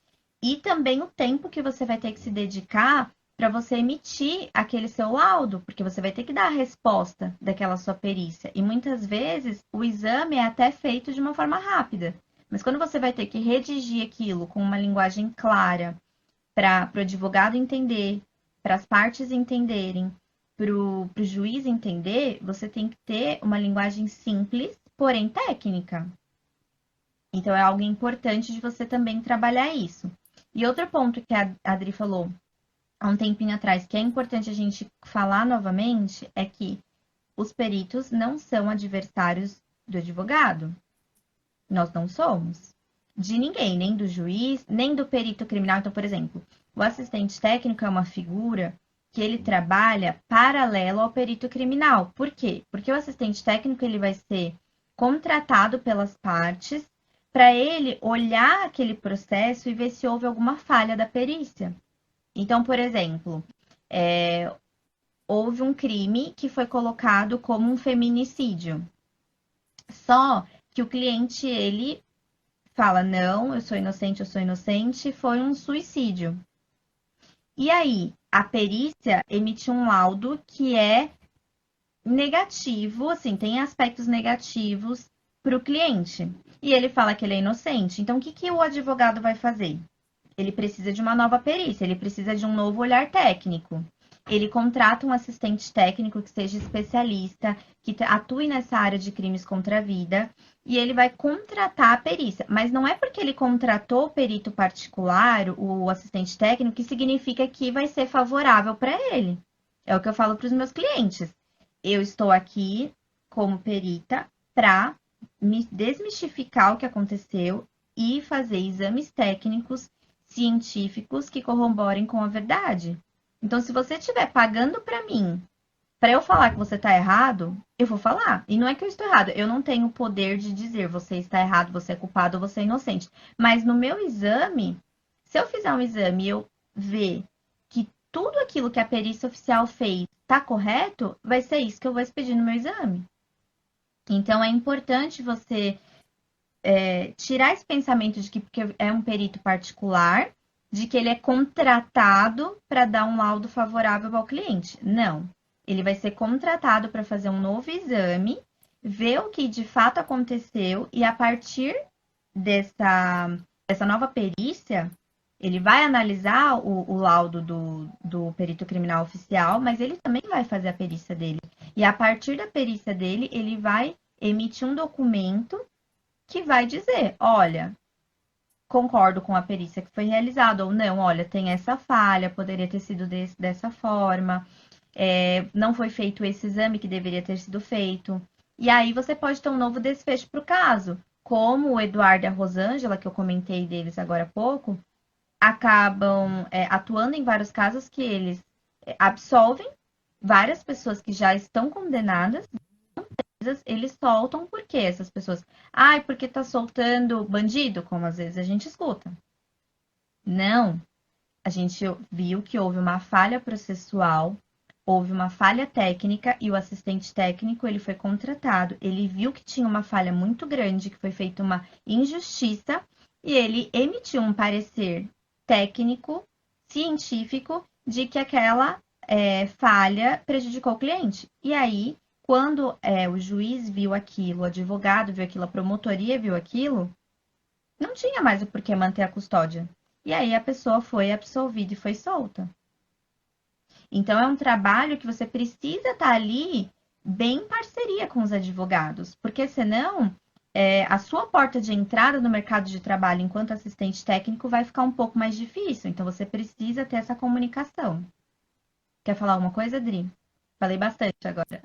e também o tempo que você vai ter que se dedicar para você emitir aquele seu laudo, porque você vai ter que dar a resposta daquela sua perícia. E muitas vezes o exame é até feito de uma forma rápida, mas quando você vai ter que redigir aquilo com uma linguagem clara para o advogado entender, para as partes entenderem, para o juiz entender, você tem que ter uma linguagem simples, porém técnica. Então é algo importante de você também trabalhar isso. E outro ponto que a Adri falou há um tempinho atrás, que é importante a gente falar novamente, é que os peritos não são adversários do advogado. Nós não somos. De ninguém, nem do juiz, nem do perito criminal. Então, por exemplo, o assistente técnico é uma figura que ele trabalha paralelo ao perito criminal. Por quê? Porque o assistente técnico ele vai ser contratado pelas partes para ele olhar aquele processo e ver se houve alguma falha da perícia. Então, por exemplo, houve um crime que foi colocado como um feminicídio. Só que o cliente, ele fala, não, eu sou inocente, foi um suicídio. E aí, a perícia emite um laudo que é negativo, assim, tem aspectos negativos para o cliente. E ele fala que ele é inocente. Então, o que o advogado vai fazer? Ele precisa de uma nova perícia, ele precisa de um novo olhar técnico. Ele contrata um assistente técnico que seja especialista, que atue nessa área de crimes contra a vida, e ele vai contratar a perícia. Mas não é porque ele contratou o perito particular, o assistente técnico, que significa que vai ser favorável para ele. É o que eu falo para os meus clientes. Eu estou aqui como perita para me desmistificar o que aconteceu e fazer exames técnicos científicos que corroborem com a verdade. Então, se você estiver pagando para mim, para eu falar que você está errado, eu vou falar. E não é que eu estou errado, eu não tenho o poder de dizer você está errado, você é culpado, você é inocente. Mas no meu exame, se eu fizer um exame e eu ver que tudo aquilo que a perícia oficial fez está correto, vai ser isso que eu vou expedir no meu exame. Então é importante você tirar esse pensamento de que porque é um perito particular, de que ele é contratado para dar um laudo favorável ao cliente. Não. Ele vai ser contratado para fazer um novo exame, ver o que de fato aconteceu e a partir dessa nova perícia, ele vai analisar o laudo do perito criminal oficial, mas ele também vai fazer a perícia dele. E a partir da perícia dele, ele vai emitir um documento que vai dizer, olha, concordo com a perícia que foi realizada ou não, olha, tem essa falha, poderia ter sido dessa forma, não foi feito esse exame que deveria ter sido feito. E aí você pode ter um novo desfecho para o caso. Como o Eduardo e a Rosângela, que eu comentei deles agora há pouco, acabam atuando em vários casos que eles absolvem várias pessoas que já estão condenadas, eles soltam por quê essas pessoas? Ai, porque tá soltando bandido, como às vezes a gente escuta. Não, a gente viu que houve uma falha processual, houve uma falha técnica e o assistente técnico ele foi contratado. Ele viu que tinha uma falha muito grande, que foi feita uma injustiça e ele emitiu um parecer técnico, científico, de que aquela falha prejudicou o cliente. E aí, quando o juiz viu aquilo, o advogado viu aquilo, a promotoria viu aquilo, não tinha mais o porquê manter a custódia. E aí a pessoa foi absolvida e foi solta. Então é um trabalho que você precisa estar ali bem em parceria com os advogados, porque senão a sua porta de entrada no mercado de trabalho enquanto assistente técnico vai ficar um pouco mais difícil. Então você precisa ter essa comunicação. Quer falar alguma coisa, Adri? Falei bastante agora.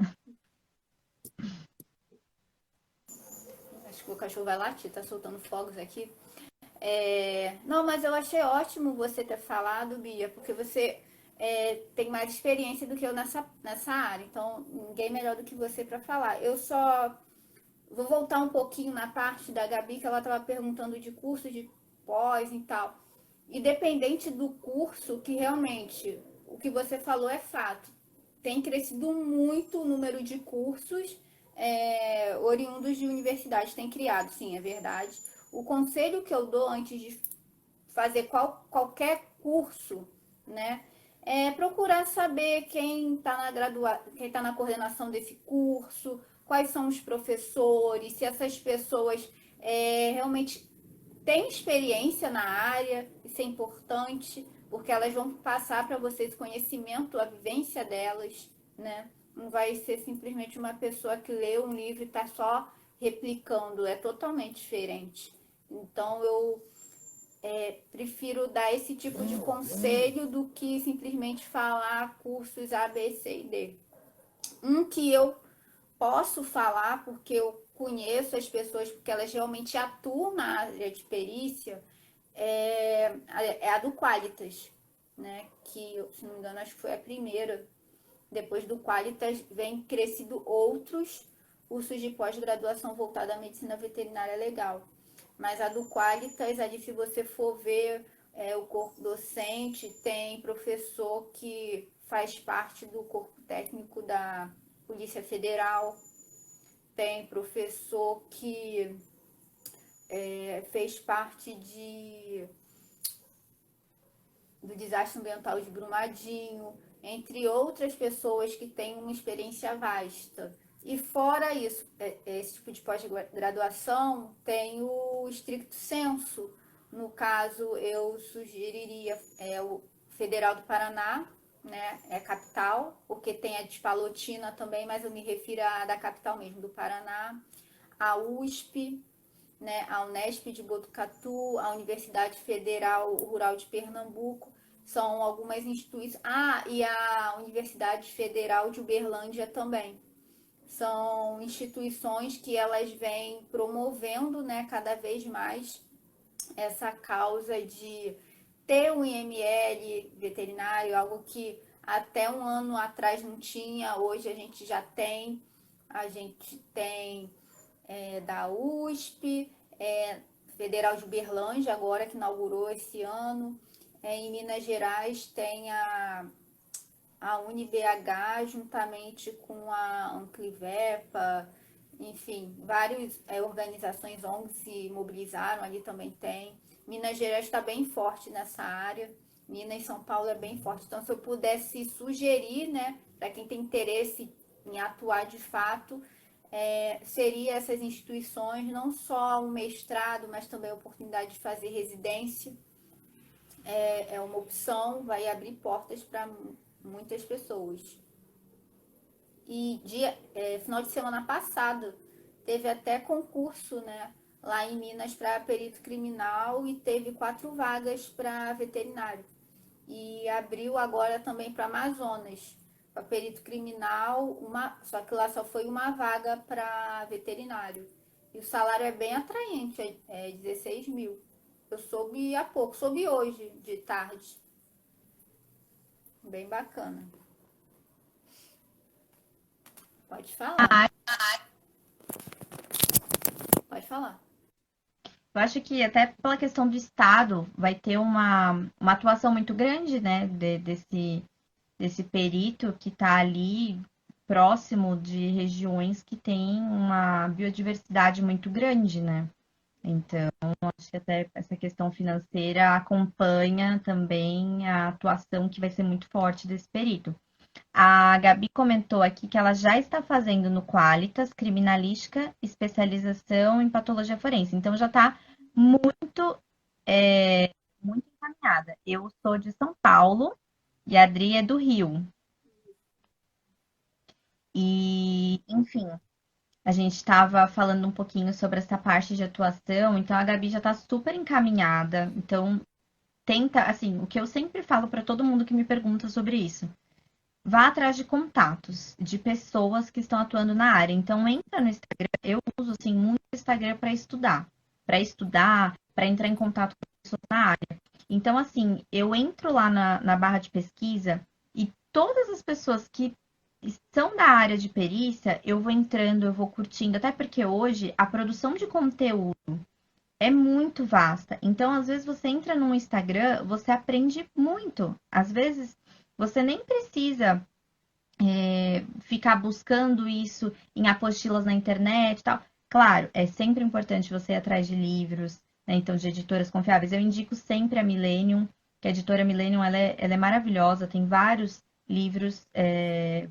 Acho que o cachorro vai latir, tá soltando fogos aqui. Não, mas eu achei ótimo você ter falado, Bia, porque você tem mais experiência do que eu nessa área. Então, ninguém melhor do que você para falar. Eu só vou voltar um pouquinho na parte da Gabi, que ela estava perguntando de curso de pós e tal. Independente do curso, que realmente o que você falou é fato. Tem crescido muito o número de cursos oriundos de universidades. Tem criado, sim, é verdade. O conselho que eu dou antes de fazer qualquer curso, né, é procurar saber quem está quem tá na coordenação desse curso, quais são os professores, se essas pessoas realmente têm experiência na área, isso é importante, porque elas vão passar para vocês conhecimento, a vivência delas, né? Não vai ser simplesmente uma pessoa que lê um livro e está só replicando, é totalmente diferente. Então eu prefiro dar esse tipo de conselho do que simplesmente falar cursos A, B, C e D. Um que eu posso falar porque eu conheço as pessoas, porque elas realmente atuam na área de perícia, é a do Qualitas, né? Que, se não me engano, acho que foi a primeira. Depois do Qualitas, vem crescido outros cursos de pós-graduação voltada à medicina veterinária legal. Mas a do Qualitas, ali se você for ver o corpo docente, tem professor que faz parte do corpo técnico da Polícia Federal, tem professor que fez parte do desastre ambiental de Brumadinho, entre outras pessoas que têm uma experiência vasta. E fora isso, esse tipo de pós-graduação tem o stricto sensu. No caso, eu sugeriria o Federal do Paraná, né? É capital, porque tem a de Palotina também, mas eu me refiro à da capital mesmo, do Paraná. A USP, né, a Unesp de Botucatu, a Universidade Federal Rural de Pernambuco, são algumas instituições. Ah, e a Universidade Federal de Uberlândia também. São instituições que elas vêm promovendo, né, cada vez mais essa causa de ter um IML veterinário, algo que até um ano atrás não tinha, hoje a gente já tem. A gente tem da USP, Federal de Uberlândia, agora que inaugurou esse ano. Em Minas Gerais tem a UniBH, juntamente com a Anclivepa, enfim, várias organizações ONGs se mobilizaram, ali também tem. Minas Gerais está bem forte nessa área, Minas e São Paulo é bem forte. Então, se eu pudesse sugerir, né, para quem tem interesse em atuar de fato, seria essas instituições, não só o mestrado, mas também a oportunidade de fazer residência. É uma opção, vai abrir portas para muitas pessoas. E final de semana passado teve até concurso, né, lá em Minas para perito criminal e teve 4 vagas para veterinário. E abriu agora também para Amazonas, para perito criminal, só que lá só foi uma vaga para veterinário. E o salário é bem atraente, é 16 mil. Eu soube há pouco, soube hoje de tarde. Bem bacana. Pode falar. Pode falar. Eu acho que até pela questão do Estado vai ter uma atuação muito grande, né, desse perito que está ali próximo de regiões que têm uma biodiversidade muito grande, né? Então, acho que até essa questão financeira acompanha também a atuação que vai ser muito forte desse perito. A Gabi comentou aqui que ela já está fazendo no Qualitas criminalística, especialização em patologia forense. Então já está muito, muito encaminhada. Eu sou de São Paulo e a Adri é do Rio. E, enfim, a gente estava falando um pouquinho sobre essa parte de atuação. Então a Gabi já está super encaminhada. Então tenta, assim, o que eu sempre falo para todo mundo que me pergunta sobre isso. Vá atrás de contatos de pessoas que estão atuando na área. Então, entra no Instagram. Eu uso, assim, muito o Instagram para entrar em contato com pessoas na área. Então, assim, eu entro lá na barra de pesquisa e todas as pessoas que são da área de perícia, eu vou entrando, eu vou curtindo. Até porque hoje a produção de conteúdo é muito vasta. Então, às vezes, você entra no Instagram, você aprende muito. Às vezes, você nem precisa ficar buscando isso em apostilas na internet e tal. Claro, é sempre importante você ir atrás de livros, né? Então, de editoras confiáveis. Eu indico sempre a Millennium, que a editora Millennium ela é maravilhosa, tem vários livros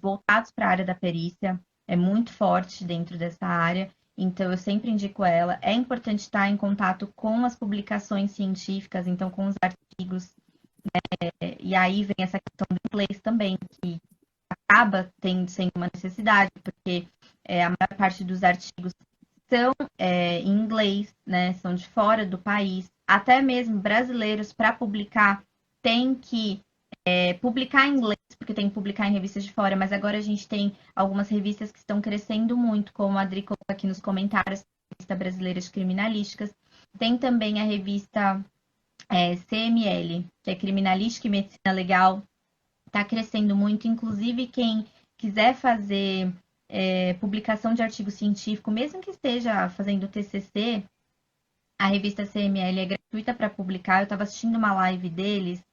voltados para a área da perícia, é muito forte dentro dessa área. Então, eu sempre indico ela. É importante estar em contato com as publicações científicas, então com os artigos. E aí vem essa questão do inglês também, que acaba sendo uma necessidade, porque a maior parte dos artigos são em inglês, né? São de fora do país. Até mesmo brasileiros, para publicar, tem que publicar em inglês, porque tem que publicar em revistas de fora, mas agora a gente tem algumas revistas que estão crescendo muito, como a Adri colocou aqui nos comentários, a revista brasileira de criminalísticas. Tem também a revista CML, que é Criminalística e Medicina Legal, está crescendo muito. Inclusive, quem quiser fazer publicação de artigo científico, mesmo que esteja fazendo TCC, a revista CML é gratuita para publicar. Eu estava assistindo uma live deles,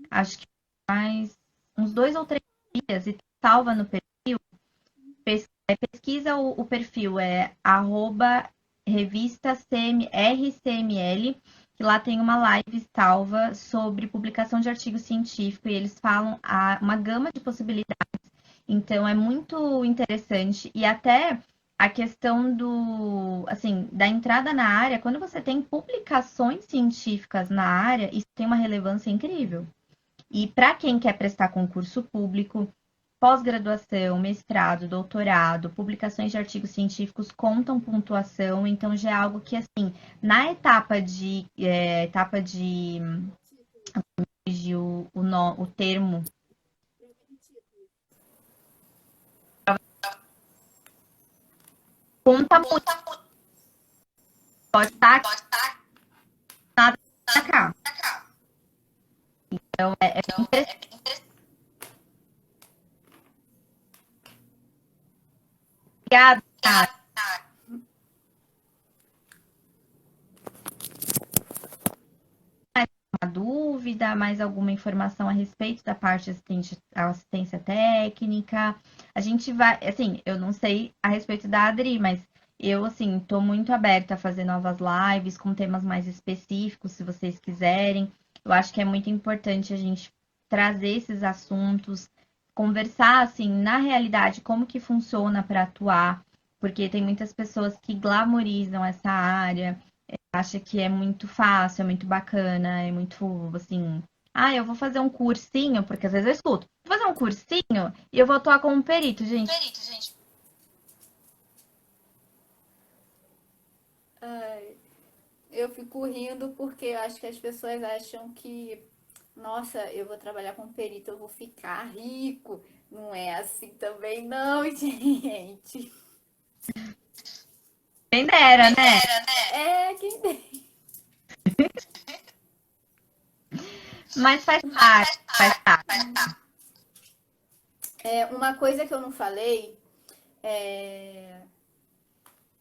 acho que faz uns 2 ou 3 dias, e salva no perfil. Pesquisa o perfil, revista RCML, que lá tem uma live salva sobre publicação de artigo científico e eles falam uma gama de possibilidades. Então é muito interessante e até a questão da entrada na área, quando você tem publicações científicas na área, isso tem uma relevância incrível. E para quem quer prestar concurso público, pós-graduação, mestrado, doutorado, publicações de artigos científicos contam pontuação, então já é algo que, assim, na etapa de o termo conta muito, pode estar nada pra cá. É interessante. Obrigada. Uma dúvida, mais alguma informação a respeito da parte de assistência técnica? A gente vai, assim, eu não sei a respeito da Adri, mas eu, assim, estou muito aberta a fazer novas lives com temas mais específicos, se vocês quiserem. Eu acho que é muito importante a gente trazer esses assuntos, conversar, assim, na realidade, como que funciona para atuar, porque tem muitas pessoas que glamorizam essa área, acha que é muito fácil, é muito bacana, é muito assim. Ah, eu vou fazer um cursinho, porque às vezes eu escuto. Vou fazer um cursinho e eu vou atuar como perito, gente. Ai, eu fico rindo porque eu acho que as pessoas acham que, nossa, eu vou trabalhar como perito, eu vou ficar rico. Não é assim também, não, gente. Quem dera, né? É, quem tem. Mas faz parte, faz parte. É, uma coisa que eu não falei, é,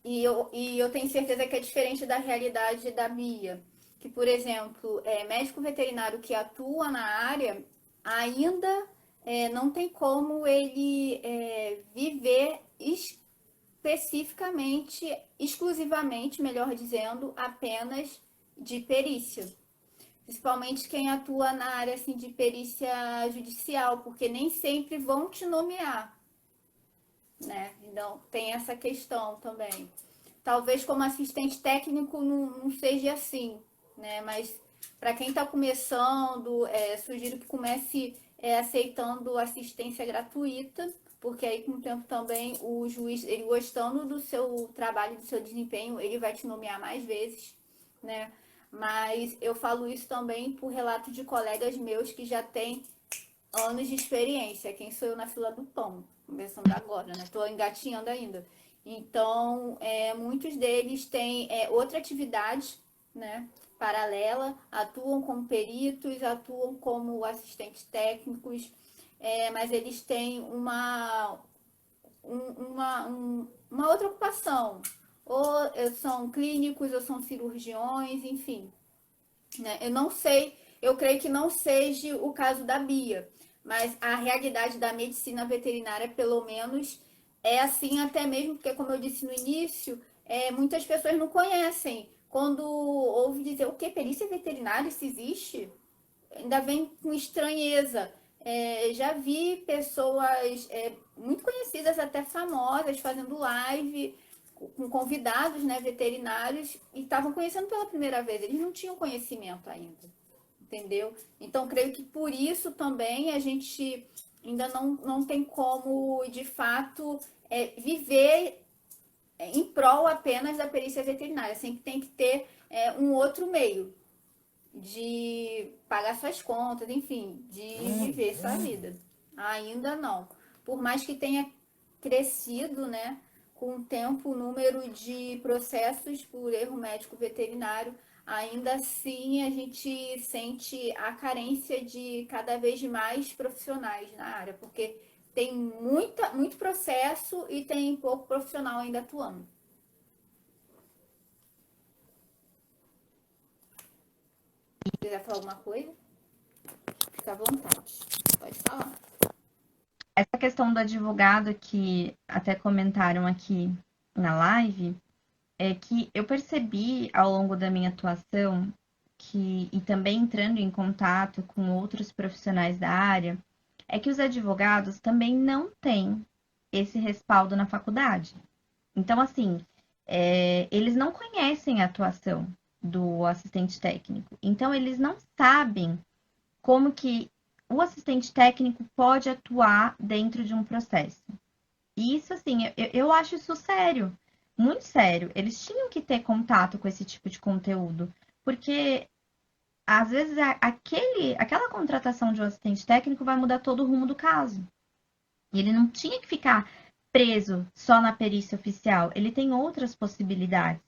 e eu tenho certeza que é diferente da realidade da Bia, que, por exemplo, médico veterinário que atua na área ainda não tem como ele viver especificamente, exclusivamente, melhor dizendo, apenas de perícia. Principalmente quem atua na área assim, de perícia judicial, porque nem sempre vão te nomear, né? Então tem essa questão também. Talvez como assistente técnico não seja assim, né? Mas para quem está começando, sugiro que comece aceitando assistência gratuita, porque aí com o tempo também o juiz, ele gostando do seu trabalho, do seu desempenho, ele vai te nomear mais vezes, né? Mas eu falo isso também por relato de colegas meus que já têm anos de experiência. Quem sou eu na fila do pão? Começando agora, né? Tô engatinhando ainda. Então, muitos deles têm outra atividade, né? Paralela, atuam como peritos, atuam como assistentes técnicos, mas eles têm uma outra ocupação. Ou são clínicos, ou são cirurgiões, enfim. Né? Eu não sei, eu creio que não seja o caso da Bia, mas a realidade da medicina veterinária, pelo menos, é assim até mesmo, porque como eu disse no início, muitas pessoas não conhecem. Quando ouve dizer o que perícia veterinária, isso existe, ainda vem com estranheza. Já vi pessoas muito conhecidas, até famosas, fazendo live com convidados, né, veterinários, e estavam conhecendo pela primeira vez. Eles não tinham conhecimento ainda, entendeu? Então, creio que por isso também a gente ainda não tem como, de fato, viver em prol apenas da perícia veterinária. Sempre tem que ter um outro meio de pagar suas contas, enfim, de viver sua vida. Ainda não. Por mais que tenha crescido, né, com o tempo, o número de processos por erro médico veterinário, ainda assim a gente sente a carência de cada vez mais profissionais na área, porque tem muito processo e tem pouco profissional ainda atuando. Se quiser falar alguma coisa, fica à vontade. Pode falar. Essa questão do advogado que até comentaram aqui na live, é que eu percebi ao longo da minha atuação e também entrando em contato com outros profissionais da área, é que os advogados também não têm esse respaldo na faculdade. Então, assim, eles não conhecem a atuação do assistente técnico. Então, eles não sabem como que o assistente técnico pode atuar dentro de um processo. E isso, assim, eu acho isso sério, muito sério. Eles tinham que ter contato com esse tipo de conteúdo, porque às vezes aquela contratação de um assistente técnico vai mudar todo o rumo do caso. E ele não tinha que ficar preso só na perícia oficial, ele tem outras possibilidades.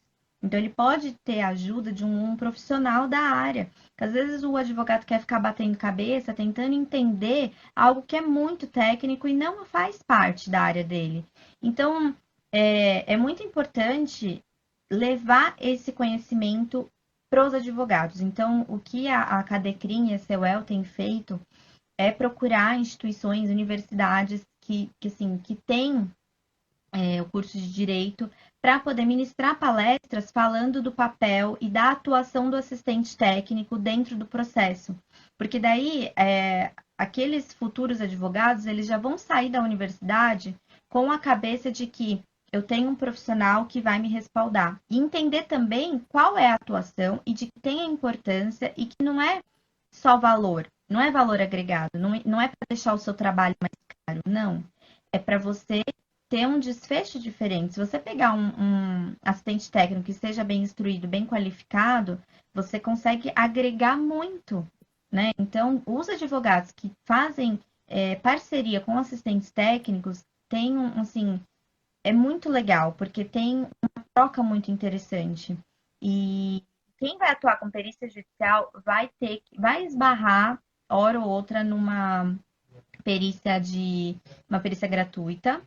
Então, ele pode ter a ajuda de um profissional da área. Porque às vezes o advogado quer ficar batendo cabeça, tentando entender algo que é muito técnico e não faz parte da área dele. Então, é muito importante levar esse conhecimento para os advogados. Então, o que a Cadecrim e a CEUEL têm feito é procurar instituições, universidades que têm o curso de direito para poder ministrar palestras falando do papel e da atuação do assistente técnico dentro do processo. Porque daí, aqueles futuros advogados, eles já vão sair da universidade com a cabeça de que eu tenho um profissional que vai me respaldar. E entender também qual é a atuação e de que tem a importância e que não é só valor, não é valor agregado, não é para deixar o seu trabalho mais caro, não. É para você ter um desfecho diferente. Se você pegar um assistente técnico que seja bem instruído, bem qualificado, você consegue agregar muito, né? Então, os advogados que fazem parceria com assistentes técnicos têm assim, é muito legal, porque tem uma troca muito interessante. E quem vai atuar com perícia judicial vai esbarrar hora ou outra numa uma perícia gratuita.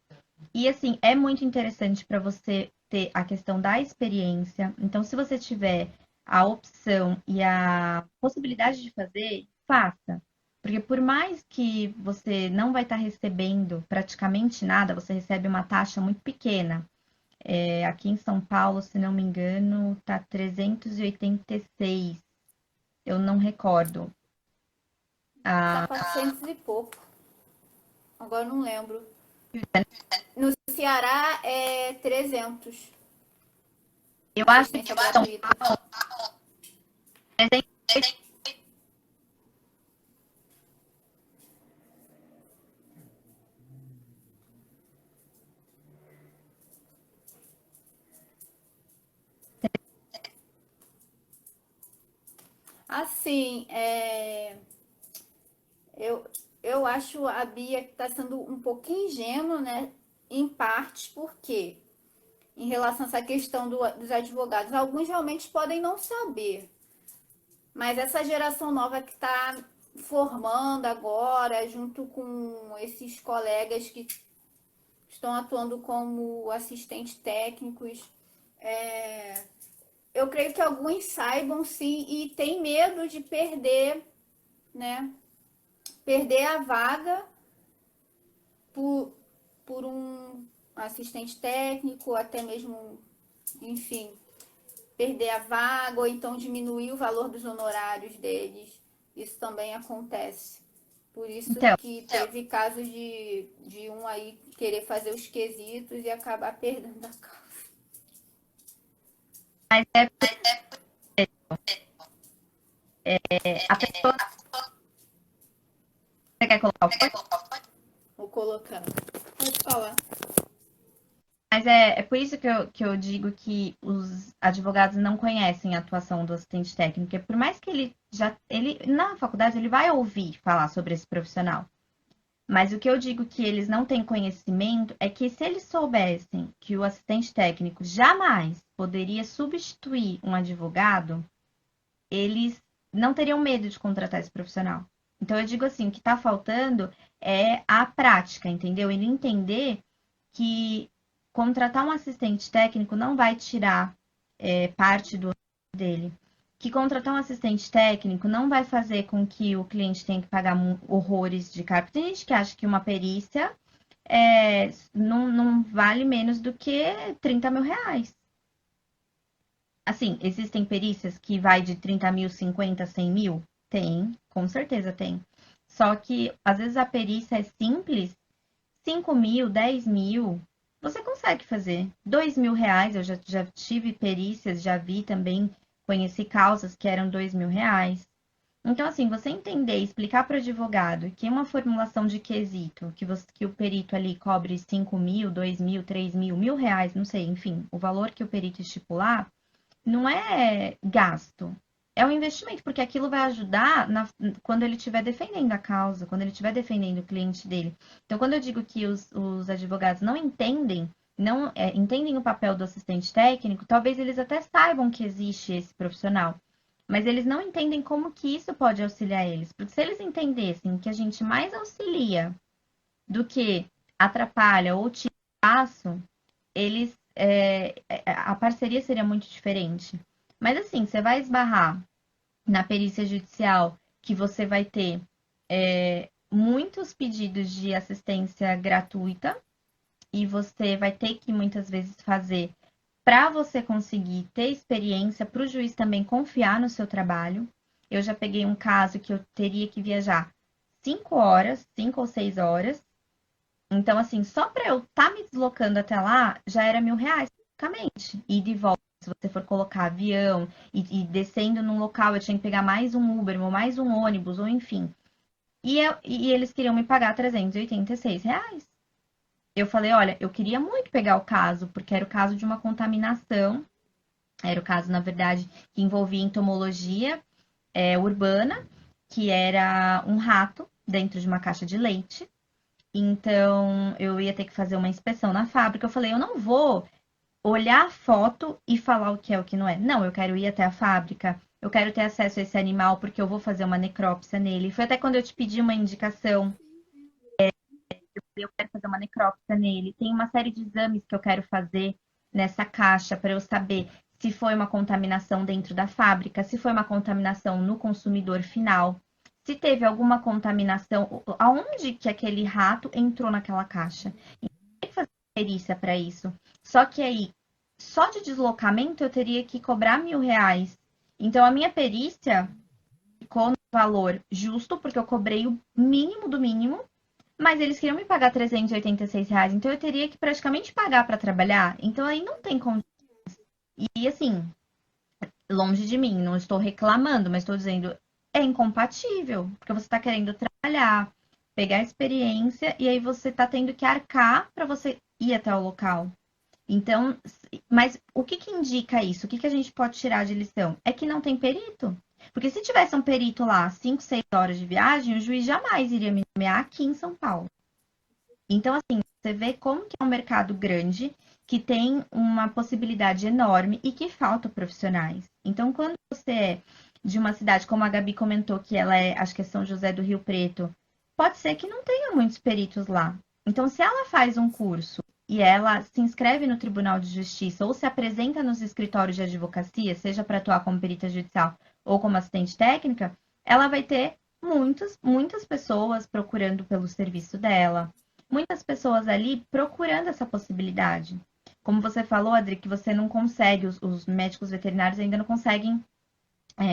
E assim, é muito interessante para você ter a questão da experiência. Então, se você tiver a opção e a possibilidade de fazer, faça. Porque por mais que você não vai estar recebendo praticamente nada, você recebe uma taxa muito pequena. Aqui em São Paulo, se não me engano, tá 386. Eu não recordo. Tá Ah, 400 e pouco. Agora não lembro. No Ceará é 300. eu acho que Assistência gratuita. Assim, eu, eu acho a Bia que está sendo um pouquinho ingênua, né? Em partes, porque em relação a essa questão dos advogados, alguns realmente podem não saber, mas essa geração nova que está formando agora, junto com esses colegas que estão atuando como assistentes técnicos, eu creio que alguns saibam sim e tem medo de perder, né? Perder a vaga por, por um assistente técnico, até mesmo, enfim, perder a vaga ou então diminuir o valor dos honorários deles. Isso também acontece. Por isso então, que teve casos de um aí querer fazer os quesitos e acabar perdendo a causa. mas a pessoa. Você quer colocar o fone? Vou colocando. Pode falar. Mas é por isso que eu digo que os advogados não conhecem a atuação do assistente técnico, porque por mais que ele na faculdade ele vai ouvir falar sobre esse profissional, mas o que eu digo que eles não têm conhecimento é que se eles soubessem que o assistente técnico jamais poderia substituir um advogado, eles não teriam medo de contratar esse profissional. Então eu digo assim, o que está faltando é a prática, entendeu? Ele entender que contratar um assistente técnico não vai tirar parte do dele. Que contratar um assistente técnico não vai fazer com que o cliente tenha que pagar horrores de caro. Tem gente que acha que uma perícia não vale menos do que 30 mil reais. Assim, existem perícias que vai de 30 mil, 50, 100 mil? Tem, com certeza tem. Só que, às vezes, a perícia é simples, 5 mil, 10 mil, você consegue fazer. 2 mil reais, eu já tive perícias, já vi também, conheci causas que eram 2 mil reais. Então, assim, você entender e explicar para o advogado que uma formulação de quesito, que o perito ali cobre 5 mil, 2 mil, 3 mil, R$ 1.000, não sei, enfim, o valor que o perito estipular, não é gasto, é um investimento, porque aquilo vai ajudar quando ele estiver defendendo a causa, quando ele estiver defendendo o cliente dele. Então, quando eu digo que os advogados não entendem não entendem o papel do assistente técnico, talvez eles até saibam que existe esse profissional, mas eles não entendem como que isso pode auxiliar eles. Porque se eles entendessem que a gente mais auxilia do que atrapalha ou tira espaço, eles a parceria seria muito diferente. Mas assim, você vai esbarrar na perícia judicial que você vai ter muitos pedidos de assistência gratuita e você vai ter que muitas vezes fazer para você conseguir ter experiência, para o juiz também confiar no seu trabalho. Eu já peguei um caso que eu teria que viajar 5 horas, 5 ou 6 horas. Então, assim, só para eu estar me deslocando até lá, já era R$ 1.000, praticamente. E de volta, se você for colocar avião e descendo num local, eu tinha que pegar mais um Uber, ou mais um ônibus, ou enfim. E eles queriam me pagar R$ 386. Eu falei, olha, eu queria muito pegar o caso, porque era o caso de uma contaminação. Era o caso, na verdade, que envolvia entomologia urbana, que era um rato dentro de uma caixa de leite. Então, eu ia ter que fazer uma inspeção na fábrica. Eu falei, eu não vou olhar a foto e falar o que é o que não é. Não, eu quero ir até a fábrica. Eu quero ter acesso a esse animal porque eu vou fazer uma necrópsia nele. Foi até quando eu te pedi uma indicação. Eu quero fazer uma necrópsia nele. Tem uma série de exames que eu quero fazer nessa caixa para eu saber se foi uma contaminação dentro da fábrica, se foi uma contaminação no consumidor final, se teve alguma contaminação, aonde que aquele rato entrou naquela caixa. Tem que fazer perícia para isso. Só que aí, só de deslocamento eu teria que cobrar R$ 1.000. Então a minha perícia ficou no valor justo, porque eu cobrei o mínimo do mínimo, mas eles queriam me pagar R$ 386, então eu teria que praticamente pagar para trabalhar. Então aí não tem como. E assim, longe de mim, não estou reclamando, mas estou dizendo, é incompatível, porque você está querendo trabalhar, pegar experiência, e aí você está tendo que arcar para você ir até o local. Então, mas o que que indica isso? O que que a gente pode tirar de lição? É que não tem perito. Porque se tivesse um perito lá, 5, 6 horas de viagem, o juiz jamais iria me nomear aqui em São Paulo. Então, assim, você vê como que é um mercado grande, que tem uma possibilidade enorme e que falta profissionais. Então, quando você é de uma cidade, como a Gabi comentou, que ela é, acho que é São José do Rio Preto, pode ser que não tenha muitos peritos lá. Então, se ela faz um curso e ela se inscreve no Tribunal de Justiça ou se apresenta nos escritórios de advocacia, seja para atuar como perita judicial ou como assistente técnica, ela vai ter muitas pessoas procurando pelo serviço dela, muitas pessoas ali procurando essa possibilidade. Como você falou, Adri, que você não consegue, os médicos veterinários ainda não conseguem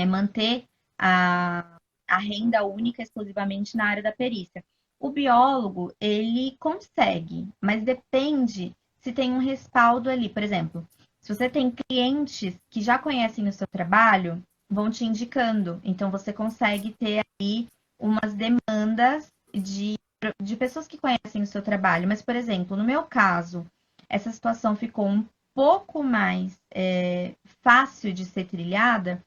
manter a renda única exclusivamente na área da perícia. O biólogo, ele consegue, mas depende se tem um respaldo ali. Por exemplo, se você tem clientes que já conhecem o seu trabalho, vão te indicando. Então, você consegue ter aí umas demandas de pessoas que conhecem o seu trabalho. Mas, por exemplo, no meu caso, essa situação ficou um pouco mais fácil de ser trilhada,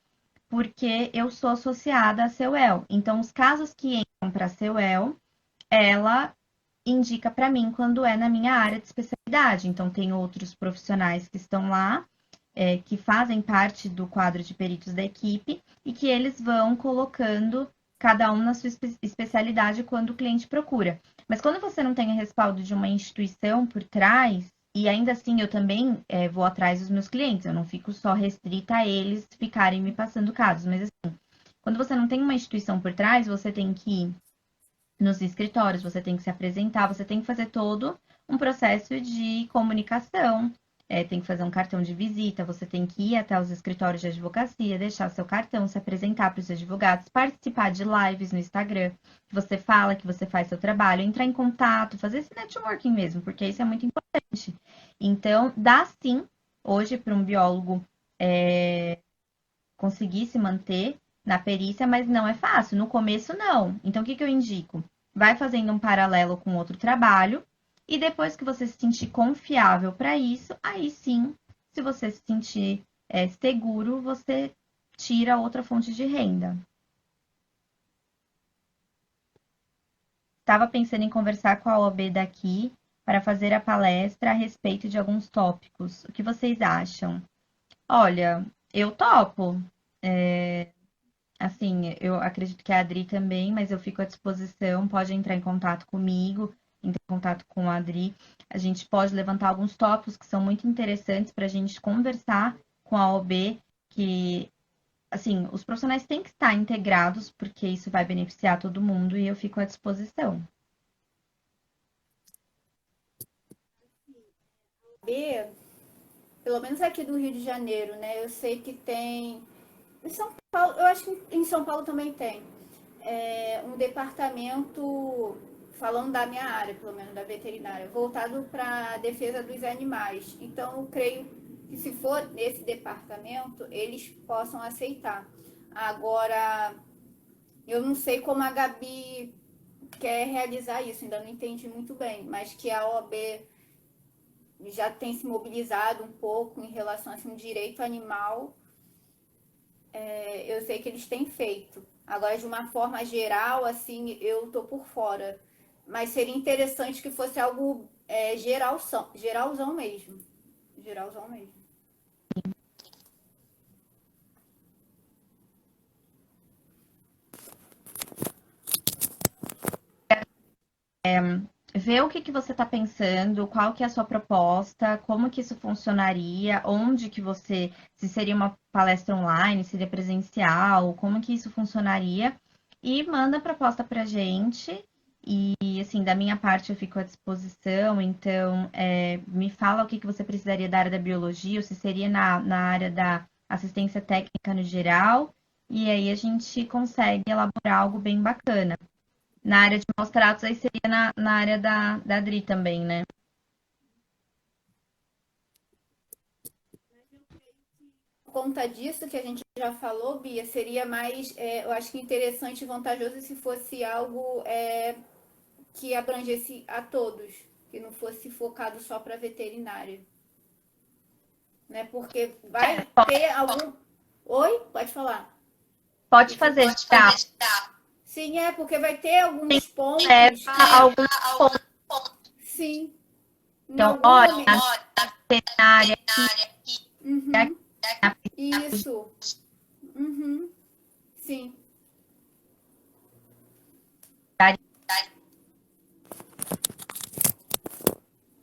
porque eu sou associada à Seuel. Então, os casos que entram para a Seuel, ela indica para mim quando é na minha área de especialidade. Então, tem outros profissionais que estão lá, que fazem parte do quadro de peritos da equipe, e que eles vão colocando cada um na sua especialidade quando o cliente procura. Mas quando você não tem o respaldo de uma instituição por trás, e ainda assim eu também vou atrás dos meus clientes, eu não fico só restrita a eles ficarem me passando casos, mas assim, quando você não tem uma instituição por trás, você tem que ir nos escritórios, você tem que se apresentar, você tem que fazer todo um processo de comunicação, tem que fazer um cartão de visita, você tem que ir até os escritórios de advocacia, deixar seu cartão, se apresentar para os advogados, participar de lives no Instagram, que você fala, que você faz seu trabalho, entrar em contato, fazer esse networking mesmo, porque isso é muito importante. Então, dá sim, hoje, para um biólogo conseguir se manter na perícia, mas não é fácil. No começo, não. Então, o que que eu indico? Vai fazendo um paralelo com outro trabalho e depois que você se sentir confiável para isso, aí sim, se você se sentir seguro, você tira outra fonte de renda. Estava pensando em conversar com a OAB daqui, para fazer a palestra a respeito de alguns tópicos. O que vocês acham? Olha, eu topo. Assim, eu acredito que a Adri também, mas eu fico à disposição. Pode entrar em contato comigo, entrar em contato com a Adri. A gente pode levantar alguns tópicos que são muito interessantes para a gente conversar com a OB, que, assim, os profissionais têm que estar integrados, porque isso vai beneficiar todo mundo e eu fico à disposição. B, pelo menos aqui do Rio de Janeiro, né? Eu sei que tem. Em São Paulo, eu acho que em São Paulo também tem. Um departamento, falando da minha área, pelo menos da veterinária, voltado para a defesa dos animais. Então, eu creio que se for nesse departamento, eles possam aceitar. Agora, eu não sei como a Gabi quer realizar isso, ainda não entendi muito bem, mas que a OAB já tem se mobilizado um pouco em relação assim, ao direito animal, eu sei que eles têm feito. Agora, de uma forma geral, assim, eu tô por fora. Mas seria interessante que fosse algo geralzão mesmo. Geralzão mesmo. Ver o que que você está pensando, qual que é a sua proposta, como que isso funcionaria, onde que você, se seria uma palestra online, seria presencial, como que isso funcionaria, e manda a proposta para a gente. E assim, da minha parte eu fico à disposição, então me fala o que que você precisaria da área da biologia, ou se seria na área da assistência técnica no geral, e aí a gente consegue elaborar algo bem bacana. Na área de maus tratos, aí seria na área da Adri também, né? Por conta disso que a gente já falou, Bia, seria mais, eu acho que interessante e vantajoso se fosse algo que abrangesse a todos, que não fosse focado só para veterinária. Né? Porque vai ter algum. Oi? Pode falar. Pode Deixa eu... fazer Pode já. fazer. Sim, porque vai ter alguns Leva pontos algum ponto. sim, em Então, algum olha, momento. na veterinária Uhum. Isso. Uhum. Sim.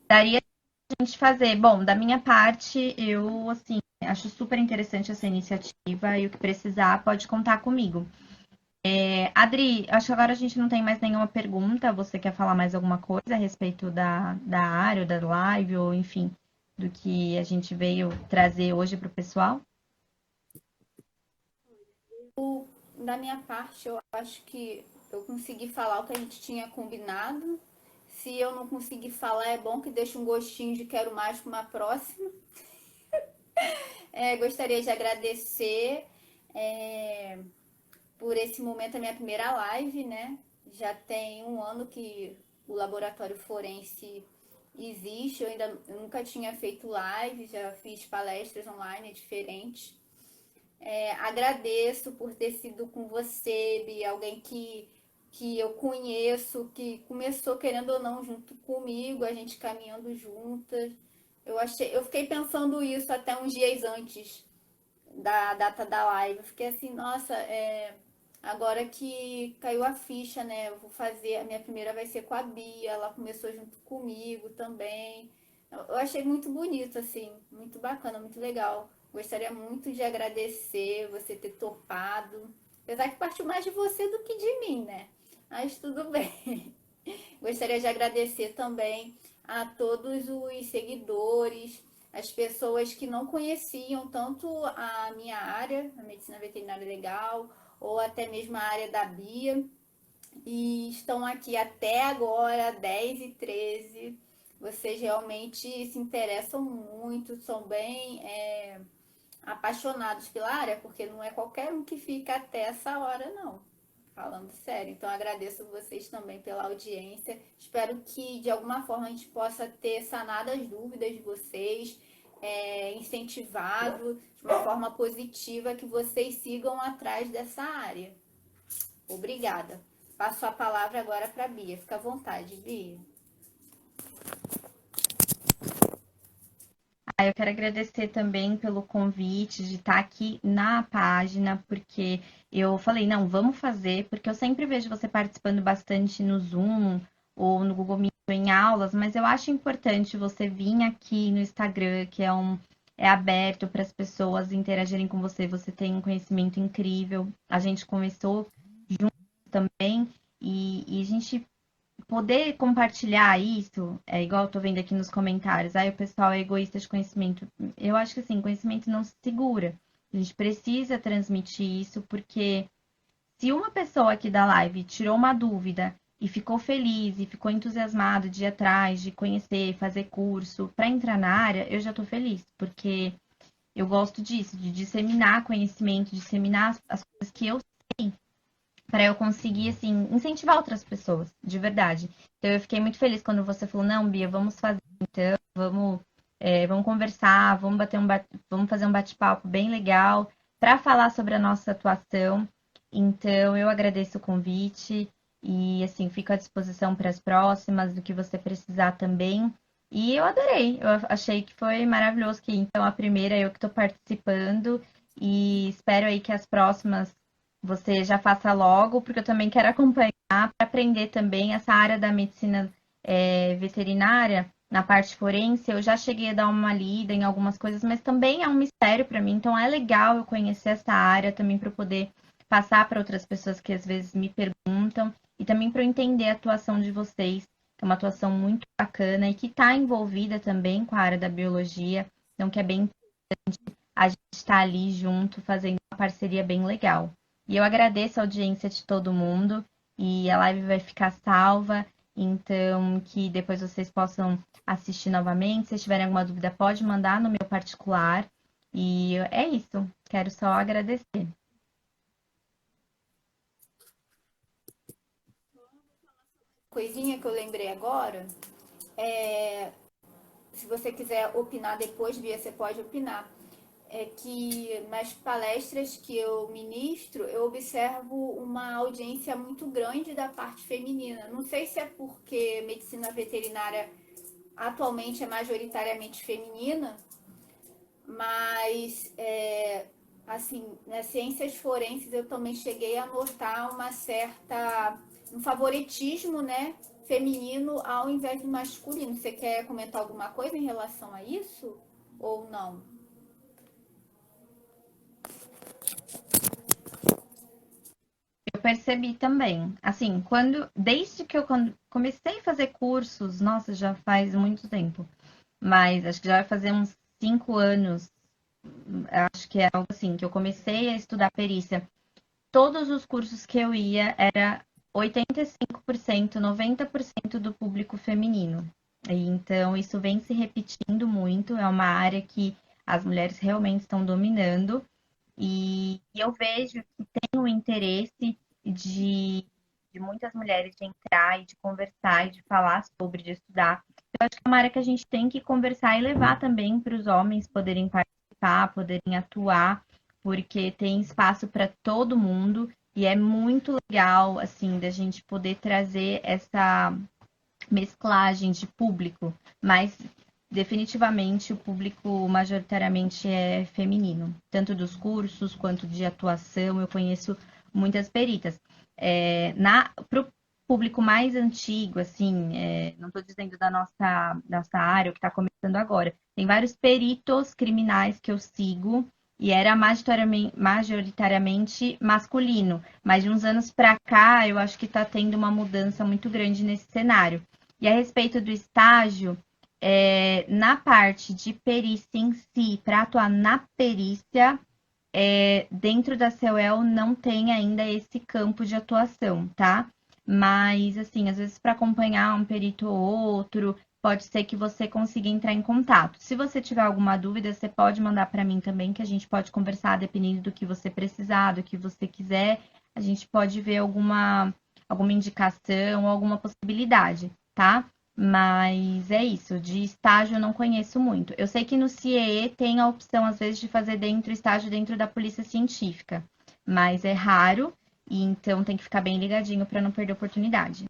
daria a gente fazer. Bom, da minha parte, eu, assim, acho super interessante essa iniciativa e o que precisar pode contar comigo. Adri, acho que agora a gente não tem mais nenhuma pergunta. Você quer falar mais alguma coisa a respeito da área, ou da live, ou enfim, do que a gente veio trazer hoje para o pessoal? Da minha parte, eu acho que eu consegui falar o que a gente tinha combinado. Se eu não conseguir falar, é bom que deixe um gostinho de quero mais para uma próxima. Gostaria de agradecer por esse momento, a minha primeira live, né? Já tem um ano que o laboratório forense existe, eu nunca tinha feito live, já fiz palestras online diferentes. Agradeço por ter sido com você, Bia, alguém que eu conheço, que começou, querendo ou não, junto comigo, a gente caminhando juntas. Eu fiquei pensando isso até uns dias antes da data da live. Eu fiquei assim, nossa, agora que caiu a ficha, né? Eu vou fazer, a minha primeira vai ser com a Bia, ela começou junto comigo também. Eu achei muito bonito, assim, muito bacana, muito legal. Gostaria muito de agradecer você ter topado. Apesar que partiu mais de você do que de mim, né? Mas tudo bem. Gostaria de agradecer também a todos os seguidores, as pessoas que não conheciam tanto a minha área, a medicina veterinária legal, ou até mesmo a área da Bia, e estão aqui até agora, 10h13. Vocês realmente se interessam muito, são bem apaixonados pela área, porque não é qualquer um que fica até essa hora, não. Falando sério. Então, agradeço vocês também pela audiência. Espero que, de alguma forma, a gente possa ter sanado as dúvidas de vocês, incentivado de uma forma positiva que vocês sigam atrás dessa área. Obrigada. Passo a palavra agora para a Bia. Fica à vontade, Bia. eu quero agradecer também pelo convite de estar aqui na página, porque eu falei, não, vamos fazer, porque eu sempre vejo você participando bastante no Zoom ou no Google Meet em aulas, mas eu acho importante você vir aqui no Instagram, que é aberto para as pessoas interagirem com você. Você tem um conhecimento incrível. A gente começou também e a gente poder compartilhar isso, é igual eu tô vendo aqui nos comentários, aí o pessoal é egoísta de conhecimento. Eu acho que assim, conhecimento não se segura. A gente precisa transmitir isso, porque se uma pessoa aqui da live tirou uma dúvida e ficou feliz e ficou entusiasmado de ir atrás, de conhecer, fazer curso, para entrar na área, eu já tô feliz, porque eu gosto disso, de disseminar conhecimento, disseminar as coisas que eu para eu conseguir, assim, incentivar outras pessoas, de verdade. Então, eu fiquei muito feliz quando você falou, não, Bia, vamos fazer então, vamos conversar, vamos fazer um bate-papo bem legal para falar sobre a nossa atuação. Então, eu agradeço o convite e, assim, fico à disposição para as próximas, do que você precisar também. E eu adorei, eu achei que foi maravilhoso que, então, a primeira eu que estou participando e espero aí que as próximas você já faça logo, porque eu também quero acompanhar para aprender também essa área da medicina veterinária, na parte forense. Eu já cheguei a dar uma lida em algumas coisas, mas também é um mistério para mim, então é legal eu conhecer essa área também para poder passar para outras pessoas que às vezes me perguntam e também para eu entender a atuação de vocês, que é uma atuação muito bacana e que está envolvida também com a área da biologia, então que é bem a gente estar ali junto fazendo uma parceria bem legal. E eu agradeço a audiência de todo mundo e a live vai ficar salva, então que depois vocês possam assistir novamente. Se tiverem alguma dúvida, pode mandar no meu particular. E é isso. Quero só agradecer. Coisinha que eu lembrei agora, se você quiser opinar depois, Bia, você pode opinar. É que nas palestras que eu ministro, eu observo uma audiência muito grande da parte feminina. Não sei se é porque medicina veterinária atualmente é majoritariamente feminina, mas assim, nas ciências forenses eu também cheguei a notar um favoritismo, né, feminino ao invés do masculino. Você quer comentar alguma coisa em relação a isso ou não? Eu percebi também, assim, desde que eu comecei a fazer cursos, nossa, já faz muito tempo, mas acho que já vai fazer uns 5 anos, acho que é algo assim, que eu comecei a estudar perícia. Todos os cursos que eu ia era 85%, 90% do público feminino. E então isso vem se repetindo muito, é uma área que as mulheres realmente estão dominando e eu vejo que tem um interesse de muitas mulheres de entrar e de conversar e de falar sobre, de estudar. Eu acho que é uma área que a gente tem que conversar e levar também para os homens poderem participar, poderem atuar, porque tem espaço para todo mundo e é muito legal, assim, da gente poder trazer essa mesclagem de público, mas definitivamente o público majoritariamente é feminino, tanto dos cursos quanto de atuação. Eu conheço muitas peritas. Para o público mais antigo, assim, não estou dizendo da nossa área, o que está começando agora, tem vários peritos criminais que eu sigo e era majoritariamente masculino, mas de uns anos para cá eu acho que está tendo uma mudança muito grande nesse cenário. E a respeito do estágio, na parte de perícia em si, para atuar na perícia, dentro da CEUEL não tem ainda esse campo de atuação, tá? Mas, assim, às vezes para acompanhar um perito ou outro, pode ser que você consiga entrar em contato. Se você tiver alguma dúvida, você pode mandar para mim também, que a gente pode conversar, dependendo do que você precisar, do que você quiser. A gente pode ver alguma indicação, alguma possibilidade, tá? Mas é isso, de estágio eu não conheço muito. Eu sei que no CIEE tem a opção, às vezes, de fazer estágio dentro da polícia científica, mas é raro, e então tem que ficar bem ligadinho para não perder a oportunidade.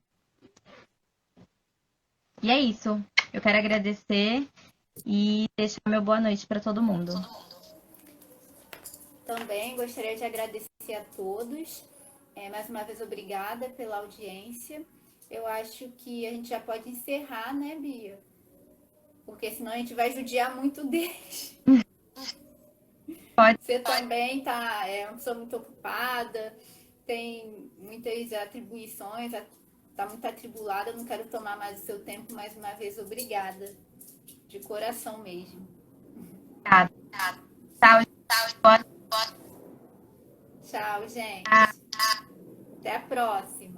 E é isso. Eu quero agradecer e deixar meu boa noite para todo mundo. Também gostaria de agradecer a todos. Mais uma vez, obrigada pela audiência. Eu acho que a gente já pode encerrar, né, Bia? Porque senão a gente vai judiar muito deles. Pode. Você também é uma pessoa muito ocupada, tem muitas atribuições, está muito atribulada. Não quero tomar mais o seu tempo. Mais uma vez, obrigada. De coração mesmo. Obrigada. Tchau, boa Tchau, gente. noite. Até a próxima.